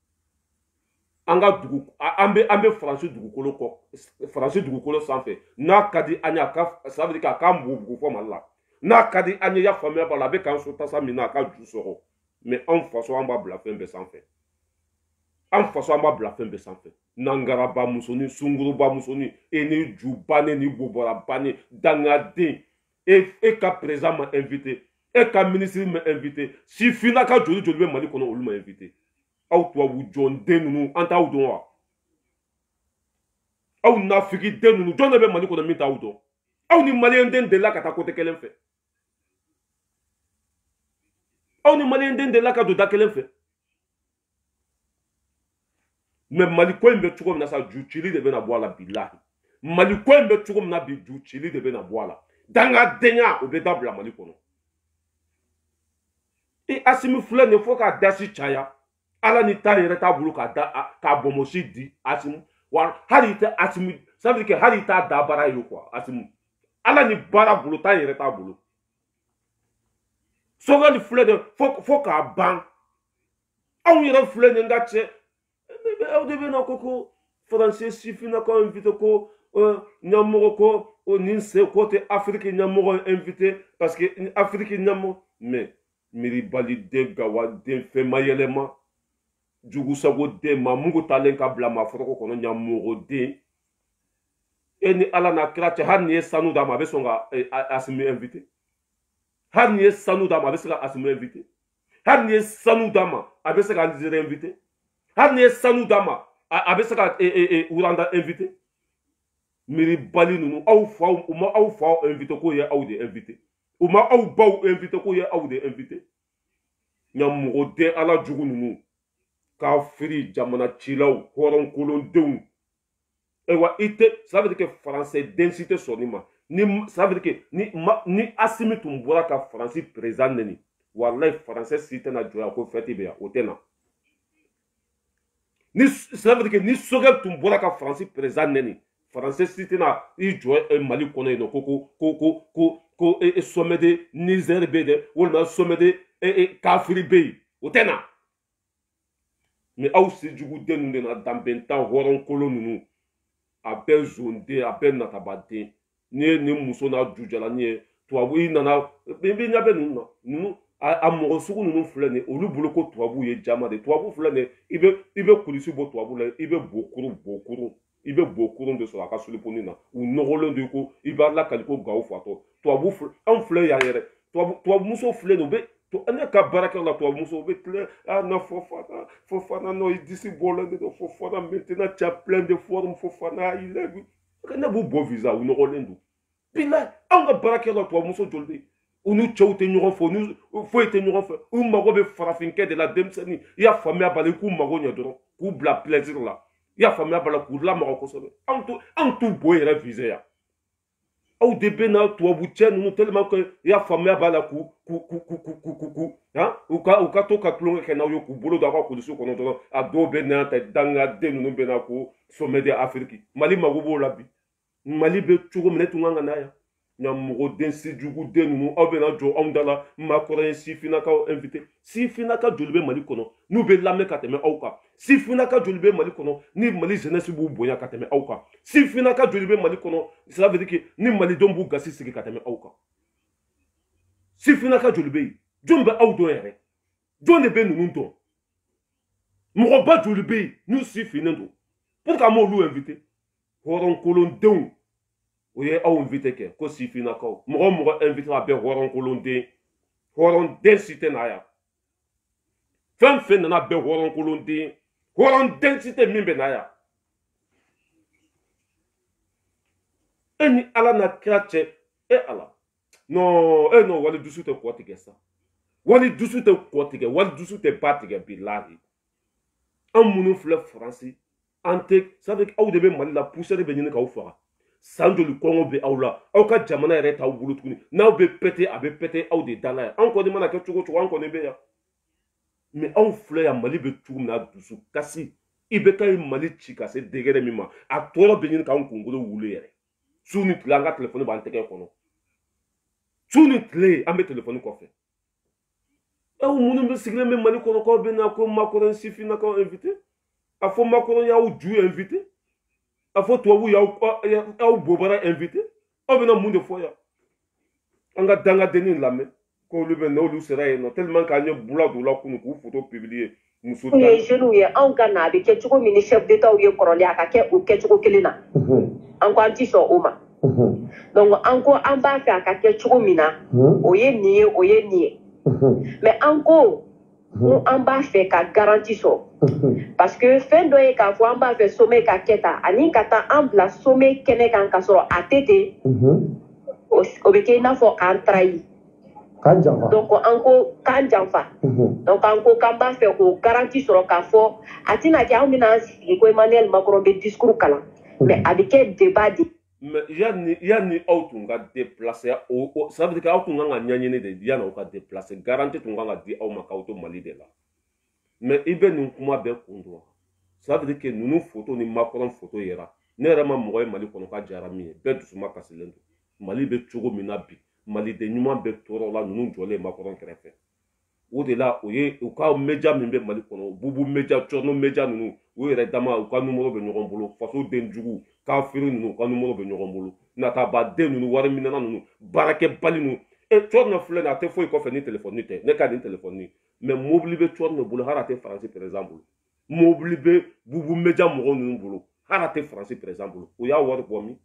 an ka dugu an bɛ Faransi dugukolo kɔ Faransi dugukolo sanfɛ n'a ka di an ye ça veut dire k'a k'an bugubugu fɔ Mali la n'a ka di an ye ya faamuya b'a la a bɛ k'an so tasa min na a ka ju sɔgɔ mais anw faso an b'a bila fɛn bɛɛ sanfɛ an faso an b'a bila fɛn bɛɛ sanfɛ nangaraba musoni sunguruba musoni e ni ju bannen ni bobɔra bannen dangaden e ka président ma invité e ka ministre ma invité sifina ka joli joli bɛ Mali kɔnɔ olu ma invité aw tubabu jɔn den ninnu an t'aw dɔn wa aw nafiki den ninnu jɔn de bɛ Mali kɔnɔ min t'aw dɔn aw ni maliyɛn den delila ka taa côté kelen fɛ aw ni maliyɛn den delila ka don da kelen fɛ mais Mali ko in bɛ cogo min na sa ju cili de bɛna bɔ a la bilahi Mali ko in bɛ cogo min na bi ju cili de bɛna bɔ a la dangadenya o bɛ dabila Mali kɔnɔ e Asimi filɛ nin fo k'a dasi caya ala ni ta yɛrɛ t'a bolo k'a bɔnbɔsi di Asimu wa hali tɛ Asimu ça veut dire que hali t'a da baara ye quoi Asimu ala ni baara bolo ta yɛrɛ t'a bolo Sogɛli filɛ de fo k'a ban anw yɛrɛ filɛ nin ka cɛ aw de bɛ na ko Français sifinnakaw invité ko ɲɛmɔgɔ ko nin se ko tɛ Afrique ɲɛmɔgɔ invité parce que Afrique ɲɛmɔgɔ mais miribaliden gawaden fɛnma yɛlɛma jugusagoden ma mugu talen ka bila maaforoko kɔnɔ ɲɛmɔgɔden e ni ala n'a kira cɛ hali ni ye sanu d'a ma a bɛ sɔn ka Asimu invité hali ni ye sanu d'a ma a bɛ se ka Asimu invité hali ni ye sanu d'a ma a bɛ se ka Alizeri invité hali ni ye sanu d'a ma a bɛ se ka Uranda invité miribali ninnu aw faw u ma aw faw invité ko ye aw de invité u ma aw baw invité ko ye aw de invité ɲɛmɔgɔden ala jugu ninnu k'a firi jamana cilaw hɔrɔnkolondenw ayiwa i tɛ ça veut dire que français densi tɛ sɔn nin ma ni ça veut dire que ni Asimi tun bɔra ka Faransi président neni walayi français si tɛna jɔ yan ko fɛti bɛ yan o tɛ na ni ça veut dire que ni Sogɛli tun bɔra ka Faransi président neni français si tɛna i jɔ Mali kɔnɔ yen nɔ ko sommet de Niger bɛ dɛ walima sommet de kafiri bɛ yen o tɛ na mais aw sejuguden ninnu de na danbɛntan hɔrɔnkolon ninnu a bɛɛ zonden a bɛɛ natabaden ni ye nin muso n'a jujalanin ye tubabu i nana i bɛ ɲɛ bɛ ninnu na ninnu a mɔgɔ sugu ninnu filɛ nin olu bolo ko tubabu ye jama de tubabu filɛ nin i bɛ kulisi bɔ tubabu la i bɛ bokurun i bɛ bokurun de sɔrɔ a ka soliponi na u nɔgɔlen de ko i b'a lakali ko gawo fatɔ tubabu anw filɛ yan yɛrɛ tubabu muso filɛ nin u bɛ ne ka baarakɛyɔrɔ la tubabu muso u bɛ tilen na Fofana non i disi bɔlen de don Fofana maintenant tu as plein de formes Fofana il est ne b'u bɔ visa u nɔgɔlen don bilayi anw ka baarakɛyɔrɔ la tubabu muso joli bɛ yen u ni cɛw tɛ ɲɔgɔn fɛ u ni foyi tɛ ɲɔgɔn fɛ u mago bɛ farafinkɛ de la denmisɛnnin i y'a faamuya b'a la i k'u mago ɲɛ dɔrɔn k'u bila plaisir la i y'a faamuya b'a la k'u lamaga kosɛbɛ anw t'u bɔ yɛrɛ visa yan aw de bɛ na tubabu cɛ ninnu tellement que i y'a faamuya b'a la u ka to ka tulonkɛ kɛ n'aw ye k'u bolo don aw ka kulisi kɔnɔ dɔrɔn a dɔw bɛ na ta dangaden ninnu bɛ na ko sommet de Afrique Mali mago b'o la bi Mali bɛ cogo min ne tun kan ka na yan ɲɛmɔgɔden sejuguden ninnu aw bɛ na jɔ anw da la maakɔrɔ ye sifinnakaw invité sifinnaka joli bɛ Mali kɔnɔ n'u bɛ lamɛn ka tɛmɛ aw kan sifinnaka joli bɛ Mali kɔnɔ ni Mali jeunesse b'u bonya ka tɛmɛ aw kan sifinnaka joli bɛ Mali kɔnɔ ça veut dire que ni malidenw b'u gasi sigi ka tɛmɛ aw kan sifinnaka joli bɛ yen jɔn bɛ aw dɔn yɛrɛ jɔn de bɛ ninnu dɔn mɔgɔba joli bɛ yen n'u sifinnen don pour que an m'olu invité hɔrɔnkolondenw o ye aw invité kɛ ko sifinnakaw mɔgɔ o mɔgɔ invité a bɛɛ hɔrɔnden si tɛ na yan fɛn fɛn nana bɛɛ hɔrɔnden si tɛ min bɛ na yan e ni ala n'a kira cɛ ala non wali dusu tɛ kɔ tigɛ sa wali dusu tɛ kɔ tigɛ wali dusu tɛ ba tigɛ bilahi an minnu filɛ Faransi an tɛ ça veut dire aw de bɛ Mali la poussière bɛ ɲini k'aw faga san joli kɔngɔ bɛ aw la aw ka jamana yɛrɛ t'aw bolo tuguni n'aw bɛ pété a bɛ pété aw de da la yan an kɔni mana kɛ cogo o cogo an kɔni bɛ yan mais aw filɛ yan Mali bɛ cogo min na dusu kasi i bɛ taa Mali ci ka se degré min ma a tɔɔrɔ bɛ ɲini k'an kunkolo wuli yɛrɛ su ni tile an ka téléphone b'an tɛgɛ kɔnɔ su ni tile an bɛ téléphone kɔfɛ aw minnu bɛ sigilen bɛ Mali kɔnɔ k'aw bɛ na ko Macron sifinnakaw invité a fɔ Macron y'aw ju invité a fɔ tubabu y'aw bobara invité aw bɛna mun de fɔ yan an ka dangadennin lamɛn k'olu bɛ n'olu sera yen nɔ tellement que an ye bula don u la kunun k'u photo publier muso tan ye jeunes ye anw ka na a bɛ kɛ cogo min ni chef d'état ye kɔrɔlen a ka kɛ o kɛcogo kelen na an ko an ti sɔn o ma donc an ko an b'a fɛ a ka kɛ cogo min na o ye nin ye o ye nin ye mais an ko an b'a fɛ ka garantie sɔrɔ parce que fɛn dɔ ye k'a fɔ an b'a fɛ sommet ka kɛ tan ani ka taa an bila sommet kɛnɛ kan ka sɔrɔ a tɛ ten o bɛ kɛ i n'a fɔ k'an trahir donc an ko k'an janfa donc an ko k'an b'a fɛ k'o garantie sɔrɔ k'a fɔ a tɛna kɛ anw bɛna an sigi ko Emmanuel Macron bɛ discours kalan mais a bɛ kɛ débat de. mais yanni aw tun ka déplacer ça veut dire que aw tun kan ka ɲɛɲini de yanni aw ka déplacer garantie tun kan ka di aw ma k'aw to Mali de la mais i bɛ nin kuma bɛɛ kun dɔn ça veut dire que ninnu photo ni Macron photo yɛrɛ ne yɛrɛ ma mɔgɔ ye Mali kɔnɔ ka jara min ye bɛɛ dusuma kasilen don Mali bɛ cogo min na bi maliden ɲuman bɛ tɔɔrɔ la ninnu jɔlen Macron kɛrɛfɛ o de la o ye u ka média min bɛ Mali kɔnɔ bubu média cɔrɔnɔ média ninnu u yɛrɛ dama u ka numéro bɛ ɲɔgɔn bolo faso den jugu kafiri ninnu u ka numéro bɛ ɲɔgɔn bolo natabaden ninnu wari minɛna ninnu baarakɛbali ninnu cɔrɔnɔ filɛ nin a tɛ foyi kɔfɛ ni téléphone tɛ ne ka nin téléphone mais mobili bɛ cɔrɔnɔ bolo hali a tɛ faransi président bolo mobili bɛ bubu média mɔgɔw ninnu bolo hali a tɛ faransi président bolo o y'a wari bɔ min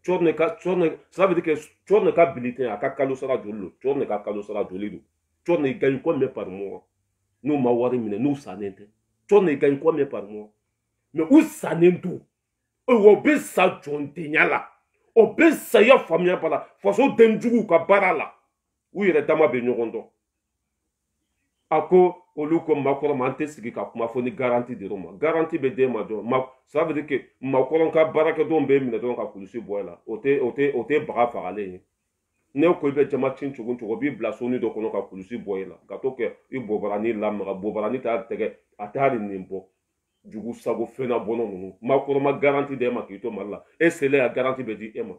cɔrɔnɔ ka cɔrɔnɔ ça veut dire que cɔrɔnɔ ka bulletin a ka kalo sara joli don cɔrɔnɔ ka kalo sara joli don cɔrɔnɔ il gagne combien par mois n'u ma wari minɛ n'u sannen tɛ cɔrɔnɔ il gagne combien par mois mais u sannen don o bɛ sa jɔndenya la o bɛ sa ya faamuya ba la faso den juguw ka baara la u yɛrɛ dama bɛ ɲɔgɔn dɔn a ko olu ko Macron ma an tɛ sigi ka kuma fɔ ni garantie dir'o ma garantie bɛ d'e ma dɔrɔn ça veut dire que Macron ka baarakɛdenw bɛ minɛ dɔrɔn ka kulusi bɔ e la o tɛ baga fagalen ye ne ko i bɛ jama cin cogo cogo b'i bila soni dɔ kɔnɔ ka kulusi bɔ e la ka to kɛ i bɔbarani lamaga bɔbarani t'a tɛgɛ a tɛ hali nin bɔ jugu sago fɛnna bɔnɔ ninnu Macron ma garantie d'e ma k'i to Mali la e selen ya garantie bɛ di e ma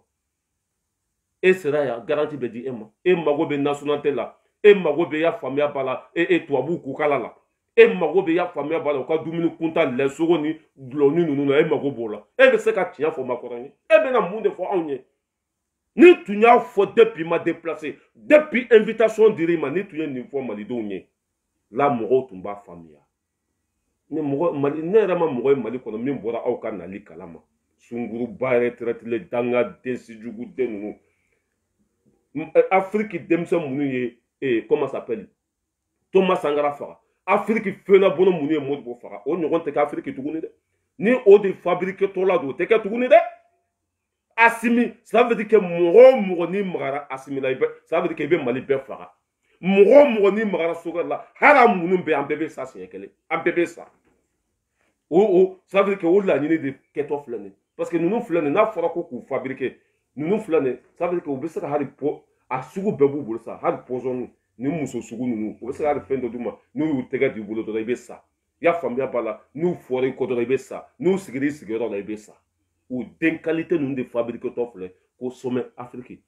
e sera ya garantie bɛ di e ma e mago bɛ nationalité la e mago bɛ ya faamuya b'a la tubabuw kukala la e mago bɛ ya faamuya b'a la u ka dumuni kunta lɛsogo ni dulɔni ninnu na e mago b'o la e bɛ se ka tiɲɛ fɔ Macron ye e bɛna mun de fɔ anw ye ni tun y'a fɔ depuis ma déplacé depuis invitation dir'i ma ni tun ye nin fɔ malidenw ye la mɔgɔw tun b'a faamuya ne yɛrɛ ma mɔgɔ ye Mali kɔnɔ min bɔra aw ka nali kalama sunguruba retraité dangaden sijuguden ninnu Afrique denmisɛn minnu ye comment ça s'appelle Thomas Sankara faga Afrique fɛnna bɔnɔ minnu ye Modibo faga o ɲɔgɔn tɛ kɛ Afrique tuguni dɛ ni o de fabriqué tɔla don o tɛ kɛ tuguni dɛ Assimi ça veut dire que mɔgɔ o mɔgɔ ni magara Assimi la ça veut dire que i bɛ Mali bɛɛ faga mɔgɔ o mɔgɔ ni magara Sogɛl la hali minnu bɛ an bɛɛ bɛ sa siɲɛ kelen an bɛɛ bɛ sa ça veut dire que o laɲini de kɛtɔ filɛ nin parce que ninnu filɛ nin n'a fɔra ko k'u fabriqué ninnu filɛ nin ça veut dire que u bɛ se ka hali a sugu bɛɛ b'u bolo sa hali poison ni muso sugu ninnu u bɛ se ka hali fɛn dɔ d'u ma n'u y'u tɛgɛ d'i bolo dɔrɔn i bɛ sa i y'a faamuya b'a la n'u fɔra i kɔ dɔrɔn i bɛ sa n'u sigira i sigiyɔrɔ la i bɛ sa u den qualité ninnu de fabriqué tɔ filɛ ko sommet Afrique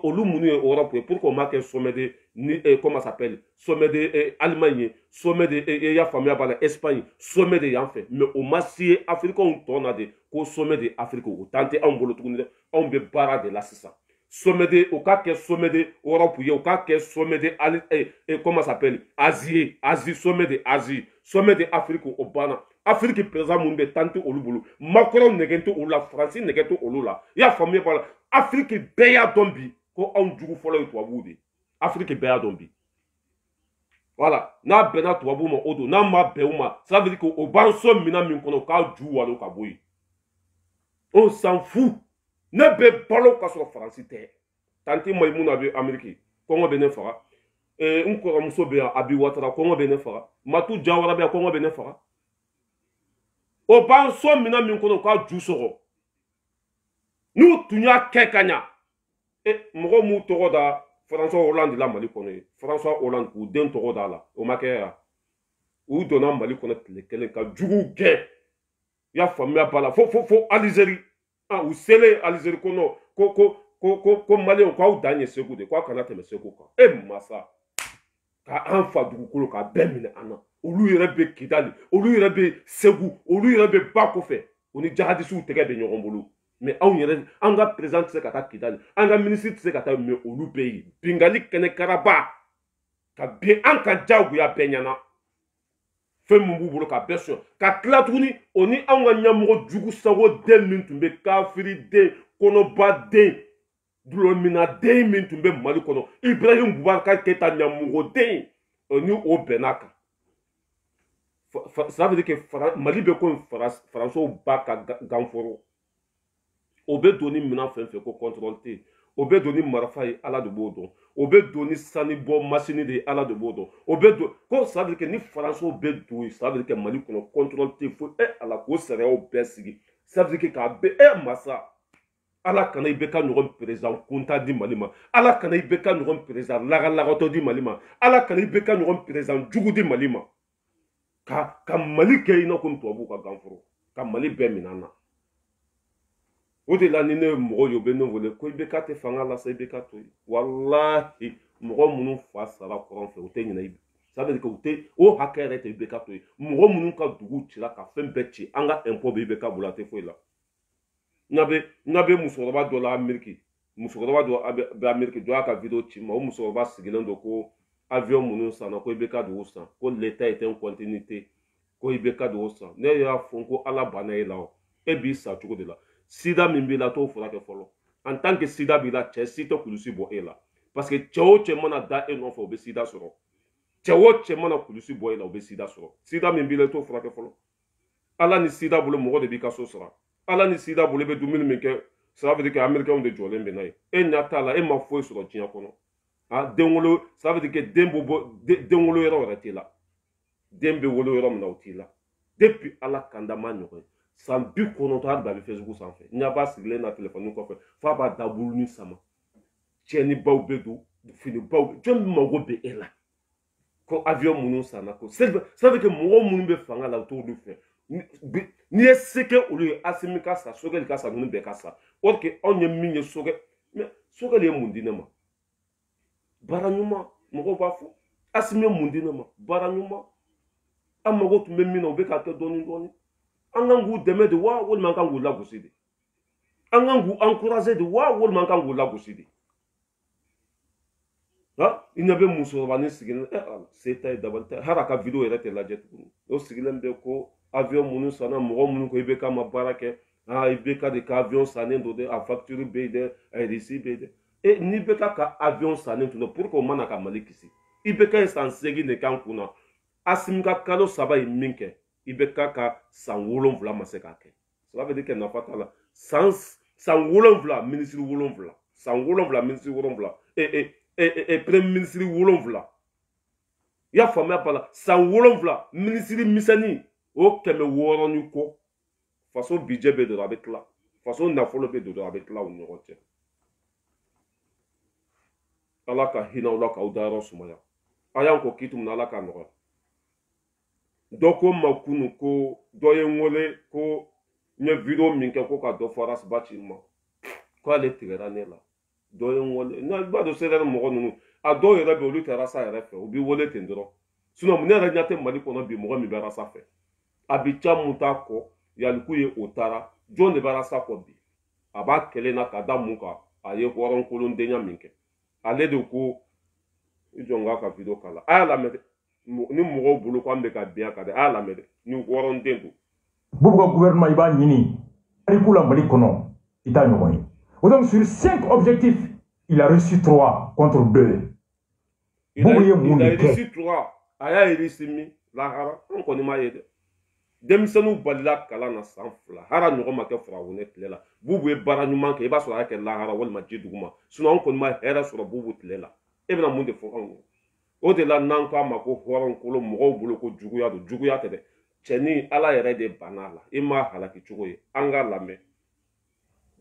olu minnu ye Europe ye pourquoi o ma kɛ sommet de comment ça s'appelle sommet de Allemagne ye sommet de i y'a faamuya b'a la Espagne sommet de yan fɛ mais o ma se ye Africains tɔ na de ko sommet de Afrique o t'an tɛ anw bolo tuguni dɛ anw bɛ baara de la sisan sommet de o k'a kɛ sommet de Europe ye o k'a kɛ sommet de comment ça s'appelle Asie sommet de Asie sommet de Afrique o banna Afrique président minnu bɛ tan tɛ olu bolo Macron nɛgɛ tɛ olu la Faransi nɛgɛ tɛ olu la i y'a faamuya b'a la Afrique bɛɛ y'a dɔn bi ko anw jugu fɔlɔ ye tubabuw de Afrique bɛɛ y'a dɔn bi voilà n'a bɛnna tubabuw ma o don n'a ma bɛn u ma ça veut dire que o b'an sɔn minɛn min kɔnɔ k'a ju walo ka bɔ yen on s'en fout ne bɛ balo ka sɔrɔ Faransi tɛ tanti Maïmouna bɛ Amérique kɔngɔ bɛ ne faga n kɔrɔmuso bɛ yan Abi Watara kɔngɔ bɛ ne faga Matu Jawara bɛ yan kɔngɔ bɛ ne faga o b'an sɔn minɛn min kɔnɔ k'a ju sɔgɔ n'u tun y'a kɛ ka ɲa mɔgɔ m'u tɔgɔ da François Hollande la Mali kɔnɔ ye François Hollande k'u den tɔgɔ da la o ma kɛ yan u donna Mali kɔnɔ tile kelen ka juguw gɛn i y'a faamuya b'a la fo Algérie u selen Algérie ko non ko Maliyɛnw k'aw dan ye Segu de k'aw kana tɛmɛ Segu kan masa k'an fa dugukolo k'a bɛɛ minɛ an na olu yɛrɛ bɛ Kidali olu yɛrɛ bɛ Segu olu yɛrɛ bɛ ba kɔfɛ u ni jahadisiw tɛgɛ bɛ ɲɔgɔn bolo mais anw yɛrɛ an ka président tɛ se ka taa Kidali an ka ministre tɛ se ka taa mais olu bɛ yen bingali kɛnɛ karaba ka bin an kan jagoya bɛɛ ɲɛna fɛn min b'u bolo ka bɛɛ sɔn ka tila tuguni o ni anw ka ɲɛmɔgɔ jugu sago den min tun bɛ kafiri den kɔnɔba den dulɔmina den min tun bɛ Mali kɔnɔ Ibrahim Boubacar Keita ɲɛmɔgɔ den o ni o bɛnna kan ça veut dire que Mali bɛ ko Faransiw ba ka ganforo o bɛ don ni minɛn fɛn fɛn ko contrôle tɛ o bɛ don ni marifa ye Ala de b'o dɔn o bɛ don ni sanibɔ machine de ye Ala de b'o dɔn o bɛ don ko ça veut dire que ni Faransiw bɛ don ça veut dire que Mali kɔnɔ contrôle tɛ fo Ala k'o sariyaw bɛɛ sigi ça veut dire que k'a bɛ masa Ala kana i bɛ ka ɲɔgɔn président kunta di Mali ma Ala kana i bɛ ka ɲɔgɔn président lagalagatɔ di Mali ma Ala kana i bɛ ka ɲɔgɔn président jugu di Mali ma ka Mali ke ina kun tubabu ka ganforo ka Mali be minana o de la ni ne mo yo be no vole ko IBK te fanga la sa IBK to wallahi mo munu fa sara koron fe o te nyina ibi ça veut dire que o te o hakere te IBK to mo munu ka dugu tira ka fembe ci anga impôt be IBK bulate fo la nabe musoroba do la Amerique musoroba do be Amerique do aka video ci ma o musoroba sigilen do ko avion munu sana ko IBK do san ko l'état était en continuité ko IBK do san ne ya fonko ala bana e la o e bi sa tuko de la sida min bi la to fura ke folo en tant que sida bi la che sito kulusi bo e la parce que che mana da e non fo be sida soro che mana kulusi bo e la o be sida soro sida min bi la to fura ke folo ala ni sida bolo mo de bi ka so sora ala ni sida bolo be dumil min ke ça veut dire que américain de jolen be nay e nyata la e ma fo soro tinya kono ah dengolo ça veut dire que dengolo yero rete la dembe wolo yero mna utila depuis ala kandama nyoko san bi konoto ba be Facebook sanfɛ nya ba sigle na téléphone ko fe fa ba dabulu ni sama cheni baw bedu fini baw jom mago be ela ko avion munu sana ko ça veut que mo munu be fanga la autour du fait ni eseke olu asimika sa sogel ka sa munu be ka sa ok onye minye soge mais sogel e mundinema baranyuma mo ba fo asime mundinema baranyuma amago tumbe mina obe ka te doni angangu deme de wa wol man kangu la gusidi angangu encourager de wa wol man kangu la gusidi ha inabe muso bani sigin c'est davantage haraka video era te la jet o sigilen be ko avion munu sana mo munu ko ibe ka mabarake ibe ka de ka avion sana ndo de a facture be de RDC be de e ni be ka avion sana ndo pour ko mana ka malikisi ibe ka sansegi ne kan kuna asimka kalo saba minke IBK ka san wolonvla maseka ke cela veut dire que na fatala sans wolonvla ministre wolonvla san wolonvla ministre wolonvla et premier ministre wolonvla ya famia pala san wolonvla ministre misani o keme woroni ko façon budget be de avec là façon na folo be de avec là on rote ala ka hina ala ka udaro sumaya ayan ko kitum na ala ka no doko makunu ko doye ngole ko nye video minke ko ka do foras bâtiment ko ale tigera ne la doye ngole na ba do sere mo nunu a do yere be olu terasa yere fe obi wole tendro sino mo ne ra nyate mali ko no bi mo mi bara sa fe abicha muta ko yalikuye otara john de bara sa ko bi aba kele na kada muka aye horon kolon denya minke ale de ko ijonga ka video kala ala me ni mɔgɔw bolo ko an bɛ ka biya ka de a lamɛn dɛ ni wɔɔrɔn den don bubu ka gouvernement i b'a ɲini ariku la Mali kɔnɔ i t'a ɲɔgɔn ye donc sur 5 objectifs il a reçu 3 contre 2 bubu ye mun de kɛ il a reçu 3 a y'a reçu min lahara an kɔni m'a ye dɛ denmisɛnninw balila kalan na san 2 hara ɲɔgɔn ma kɛ farawunɛ tile la bubu ye baara ɲuman kɛ i b'a sɔrɔ a y'a kɛ lahara walima ji duguma sinon an kɔni ma hɛrɛ sɔrɔ bubu tile la e bɛna mun de fɔ anw ye o de la n'an ko a ma ko hɔrɔn kolo mɔgɔw bolo ko juguya don juguya tɛ dɛ cɛni ala yɛrɛ de banna la i ma halaki cogo ye an ka lamɛn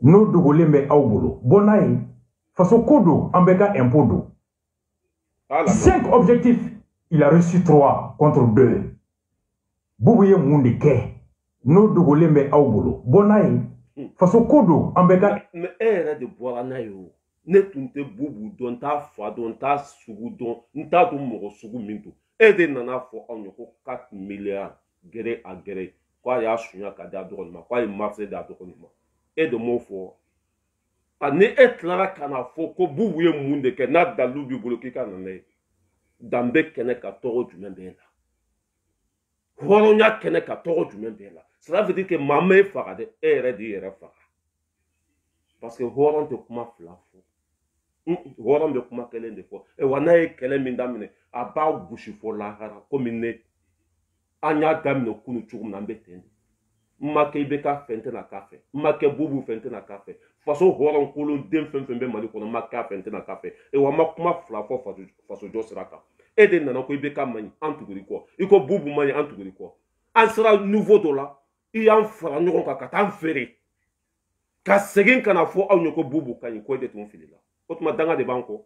n'o dogolen bɛ aw bolo bɔ n'a ye faso ko don an bɛ ka impôt don 5 objectifs il a reçu 3 contre 2 bubu ye mun de kɛ n'o dogolen bɛ aw bolo bɔ n'a ye faso ko don an bɛ ka mais e yɛrɛ de bɔra n'a ye o ne tun tɛ bubu dɔn n t'a fa dɔn n t'a sugu dɔn n t'a dɔn mɔgɔ sugu min don e de nana fɔ anw ye ko 4 milliards gɛrɛ a gɛrɛ ko a y'a sunya ka d'a dɔgɔnin ma ko a ye marché d'a dɔgɔnin ma e de m'o fɔ ni e tilara ka na fɔ ko bubu ye mun de kɛ n'a dalilu b'i bolo k'i ka na n'a ye danbe kɛnɛ ka tɔgɔ jumɛn b'e la hɔrɔnya kɛnɛ ka tɔgɔ jumɛn b'e la cela veut dire que maa ma e faga dɛ e yɛrɛ de yɛrɛ faga parce que hɔrɔn tɛ kuma fila fɔ hɔrɔn bɛ kuma kelen de fɔ wa n'a ye kɛlɛ min daminɛ a b'a gosi fɔ lahara komi ne an y'a daminɛ kunu cogo min na an bɛ ten de n ma kɛ i bɛ ka fɛn tɛna k'a fɛ n ma kɛ bubu fɛn tɛna k'a fɛ faso hɔrɔn kolon den fɛn fɛn bɛ mali kɔnɔ n ma kɛ a fɛn tɛna k'a fɛ wa n ma kuma fila fɔ faso jɔ sira kan e de nana ko i bɛ ka man ɲi an tuguri kɔ i ko bubu man ɲi an tuguri kɔ an sera niveau dɔ la i y'an fara ɲɔgɔn kan ka taa an feere ka segin ka na fɔ aw ɲɛ ko bubu ka ɲi ko e de tun filila o tuma danga de b'an kɔ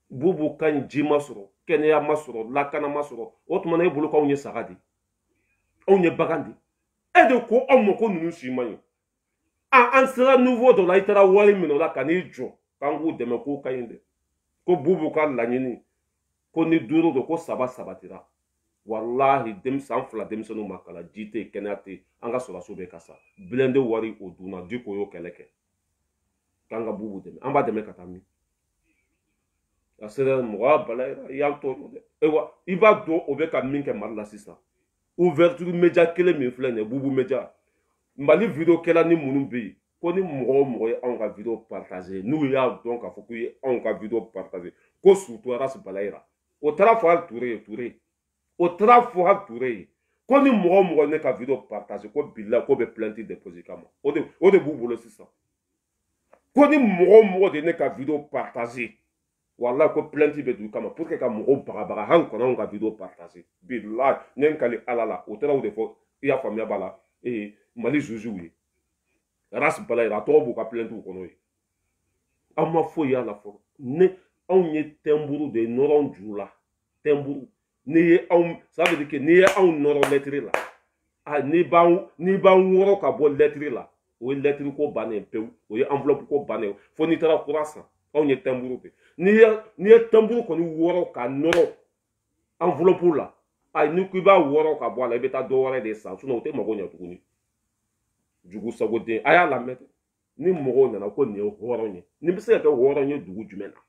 bubu kan ji ma sɔrɔ kɛnɛya ma sɔrɔ lakana ma sɔrɔ o tuma na e bolo k'anw ye saga de anw ye bagan de e de ko anw ma ko ninnu si man ɲi an sera nouveau dɔ la i taara wari minɛ o la ka n'i jɔ k'an k'u dɛmɛ k'o ka ɲi dɛ ko bubu ka laɲini ko ni 5 don ko 3 sabatira wallahi san 2 denmisɛnninw ma kalan ji tɛ yen kɛnɛya tɛ yen an ka sɔrɔdaso bɛ kasa blende wari o dunna di ko y'o kɛlɛ kɛ k'an ka bubu dɛmɛ an b'a dɛmɛ ka taa min a sera mɔgɔ bala i y'a tɔɔrɔ dɛ ayiwa i b'a dɔn o bɛ ka min kɛ mali la sisan ouverture média kelen min filɛ nin ye bubu média mali video kɛla ni minnu bɛ yen ko ni mɔgɔ o mɔgɔ ye anw ka video partager n'u y'a dɔn k'a fɔ k'u ye anw ka video partager ko surtout Aras Balayira o taara fɔ hali Ture ye Ture o taara fɔ hali Ture ye ko ni mɔgɔ o mɔgɔ ne ka video partager ko billahi ko bɛ plainte déposer kama o de b'u bolo sisan ko ni mɔgɔ o mɔgɔ de ne ka video partager wallahi ko plainte bɛ d'u kama pour que ka mɔgɔw bagabaga hali kɔnɔ anw ka video partager billahi ne n kali ala la o taara o de fɔ i y'a faamuya b'a la Mali jugew ye Aras Balayira a tɔgɔ b'u ka plaintew kɔnɔ ye an ma foyi y'a la fɔlɔ ne anw ye tɛnburu de nɔrɔ ju la tɛnburu n'i ye anw ça veut dire que n'i ye anw nɔrɔ lettre la n'i b'an wɔrɔ ka bɔ lettre la o ye lettre ko bannen pewu o ye enveloppe ko bannen fo n'i taara kura san anw ye tɛnburu de n'i ye tɛnburu kɔni wɔrɔ ka nɔrɔ enveloppe la ni ko i b'a wɔrɔ ka bɔ a la i bɛ taa dɔ wɛrɛ de san sinon o tɛ mago ɲɛ tuguni jugu sago den a y'a lamɛn ni mɔgɔw nana ko nin ye hɔrɔn ye nin bɛ se ka kɛ hɔrɔn ye dugu jumɛn na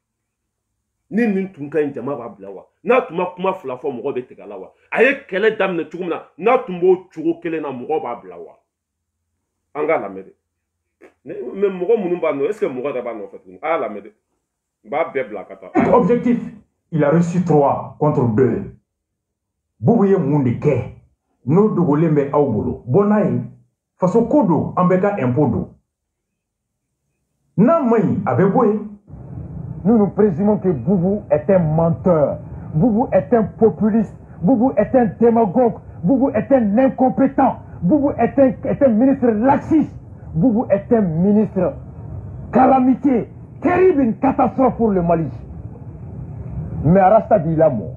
ni nin tun ka ɲi jama b'a bila wa n'a tun ma kuma fila fɔ mɔgɔ bɛ tigɛ a la wa a ye kɛlɛ daminɛ cogo min na n'a tun b'o cogo kelen na mɔgɔ b'a bila wa an k'a lamɛn de mais mɔgɔ minnu b'a nɔ est ce que mɔgɔ yɛrɛ b'a nɔfɛ tuguni a y'a lamɛn de n b'a bɛɛ bila ka taa. Objectif il a reçu 3 contre 2 bubu ye mun de kɛ n'o dogolen bɛ aw bolo bon n'a ye faso ko don an bɛ ka impôt don n'a man ɲi a bɛ bɔ yen. Nous nous présumons que Boubou est un menteur, Boubou est un populiste, Boubou est un démagogue, Boubou est un incompétent, Boubou est un ministre laxiste, Boubou est un ministre calamité, terrible, une catastrophe pour le Mali. Mais Arasta dit l'amour.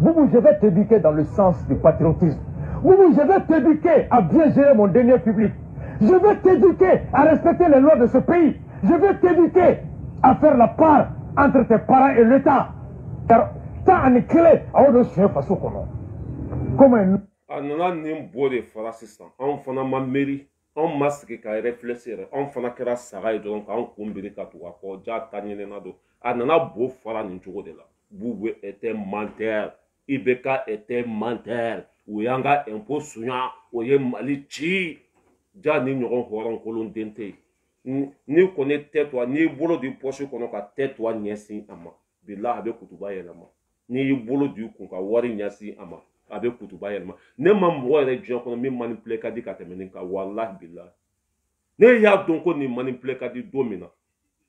Boubou, je vais t'éduquer dans le sens du patriotisme. Boubou, je vais t'éduquer à bien gérer mon denier public. Je vais t'éduquer à respecter les lois de ce pays. Je vais t'éduquer à faire la part entre tes parents et l'État. Car tant en est clé, à on se façon comment. Comment a nana nin bɔ de fara sisan anw fana ma miiri anw ma sigi ka réfléchir anw fana kɛra saga ye dɔrɔn k'an kun biri ka tugu a kɔ ja ta ɲinɛna don a nana bo fara nin cogo de la Boubou était menteur IBK était menteur o y'an ka impôt suɲa o ye Mali ci ja ni ɲɔgɔn hɔrɔn kolon den tɛ yen n'i kɔni tɛ-toi n'i bolo di poche kɔnɔ ka tɛ-toi ɲɛsin a ma bilahi a bɛ kutuba yɛlɛma n'i y'i bolo di kun ka wari ɲɛsin a ma a bɛ kutuba yɛlɛma ne ma mɔgɔ yɛrɛ diɲɛ kɔnɔ min manipulé ka di ka tɛmɛ nin kan walahi bilahi ne y'a dɔn ko nin manipulé ka di don min na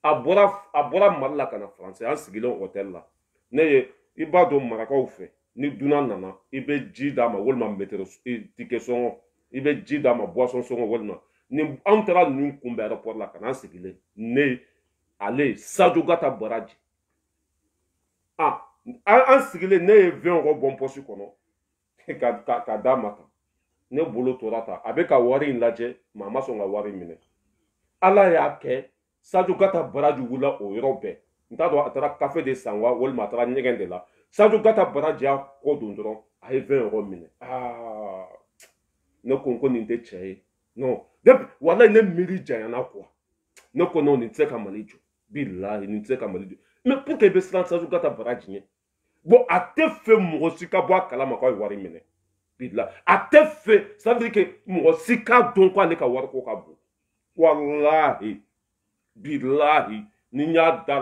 a bɔra Mali la ka na France an sigilen hôtel la ne ye i b'a dɔn marakaw fɛ ni dunan nana i bɛ ji d'a ma walima météo ticket sɔngɔ i bɛ ji d'a ma boisson sɔngɔ walima ni anw taara ninnu kunbɛn aéroport la ka na an sigilen ne ale Sadio Gata Baraji an sigilen ne ye 20 € bɔn poche kɔnɔ ka d'a ma tan ne bolo tora ta a bɛ ka wari in lajɛ maa ma sɔn ka wari minɛ ala y'a kɛ Sadio Gata Baraji wulila o yɔrɔ bɛɛ n t'a dɔn a taara café de san wa walima a taara ɲɛgɛn de la Sadio Gata Baraji y'a kɔ don dɔrɔn a ye 20 € minɛ ne ko nin tɛ cɛ ye non walahi ne miiri janyana quoi ne ko non nin tɛ se ka Mali jɔ bilahi nin tɛ se ka Mali jɔ mais pour que i bɛ siran Sadio Gata Baraji ɲɛ bon a tɛ fɛ mɔgɔ si ka bɔ a kalama k'a ye wari minɛ bilahi a tɛ fɛ ça veut dire que mɔgɔ si k'a dɔn ko ale ka wari ko ka bon walahi bilahi ni n y'a da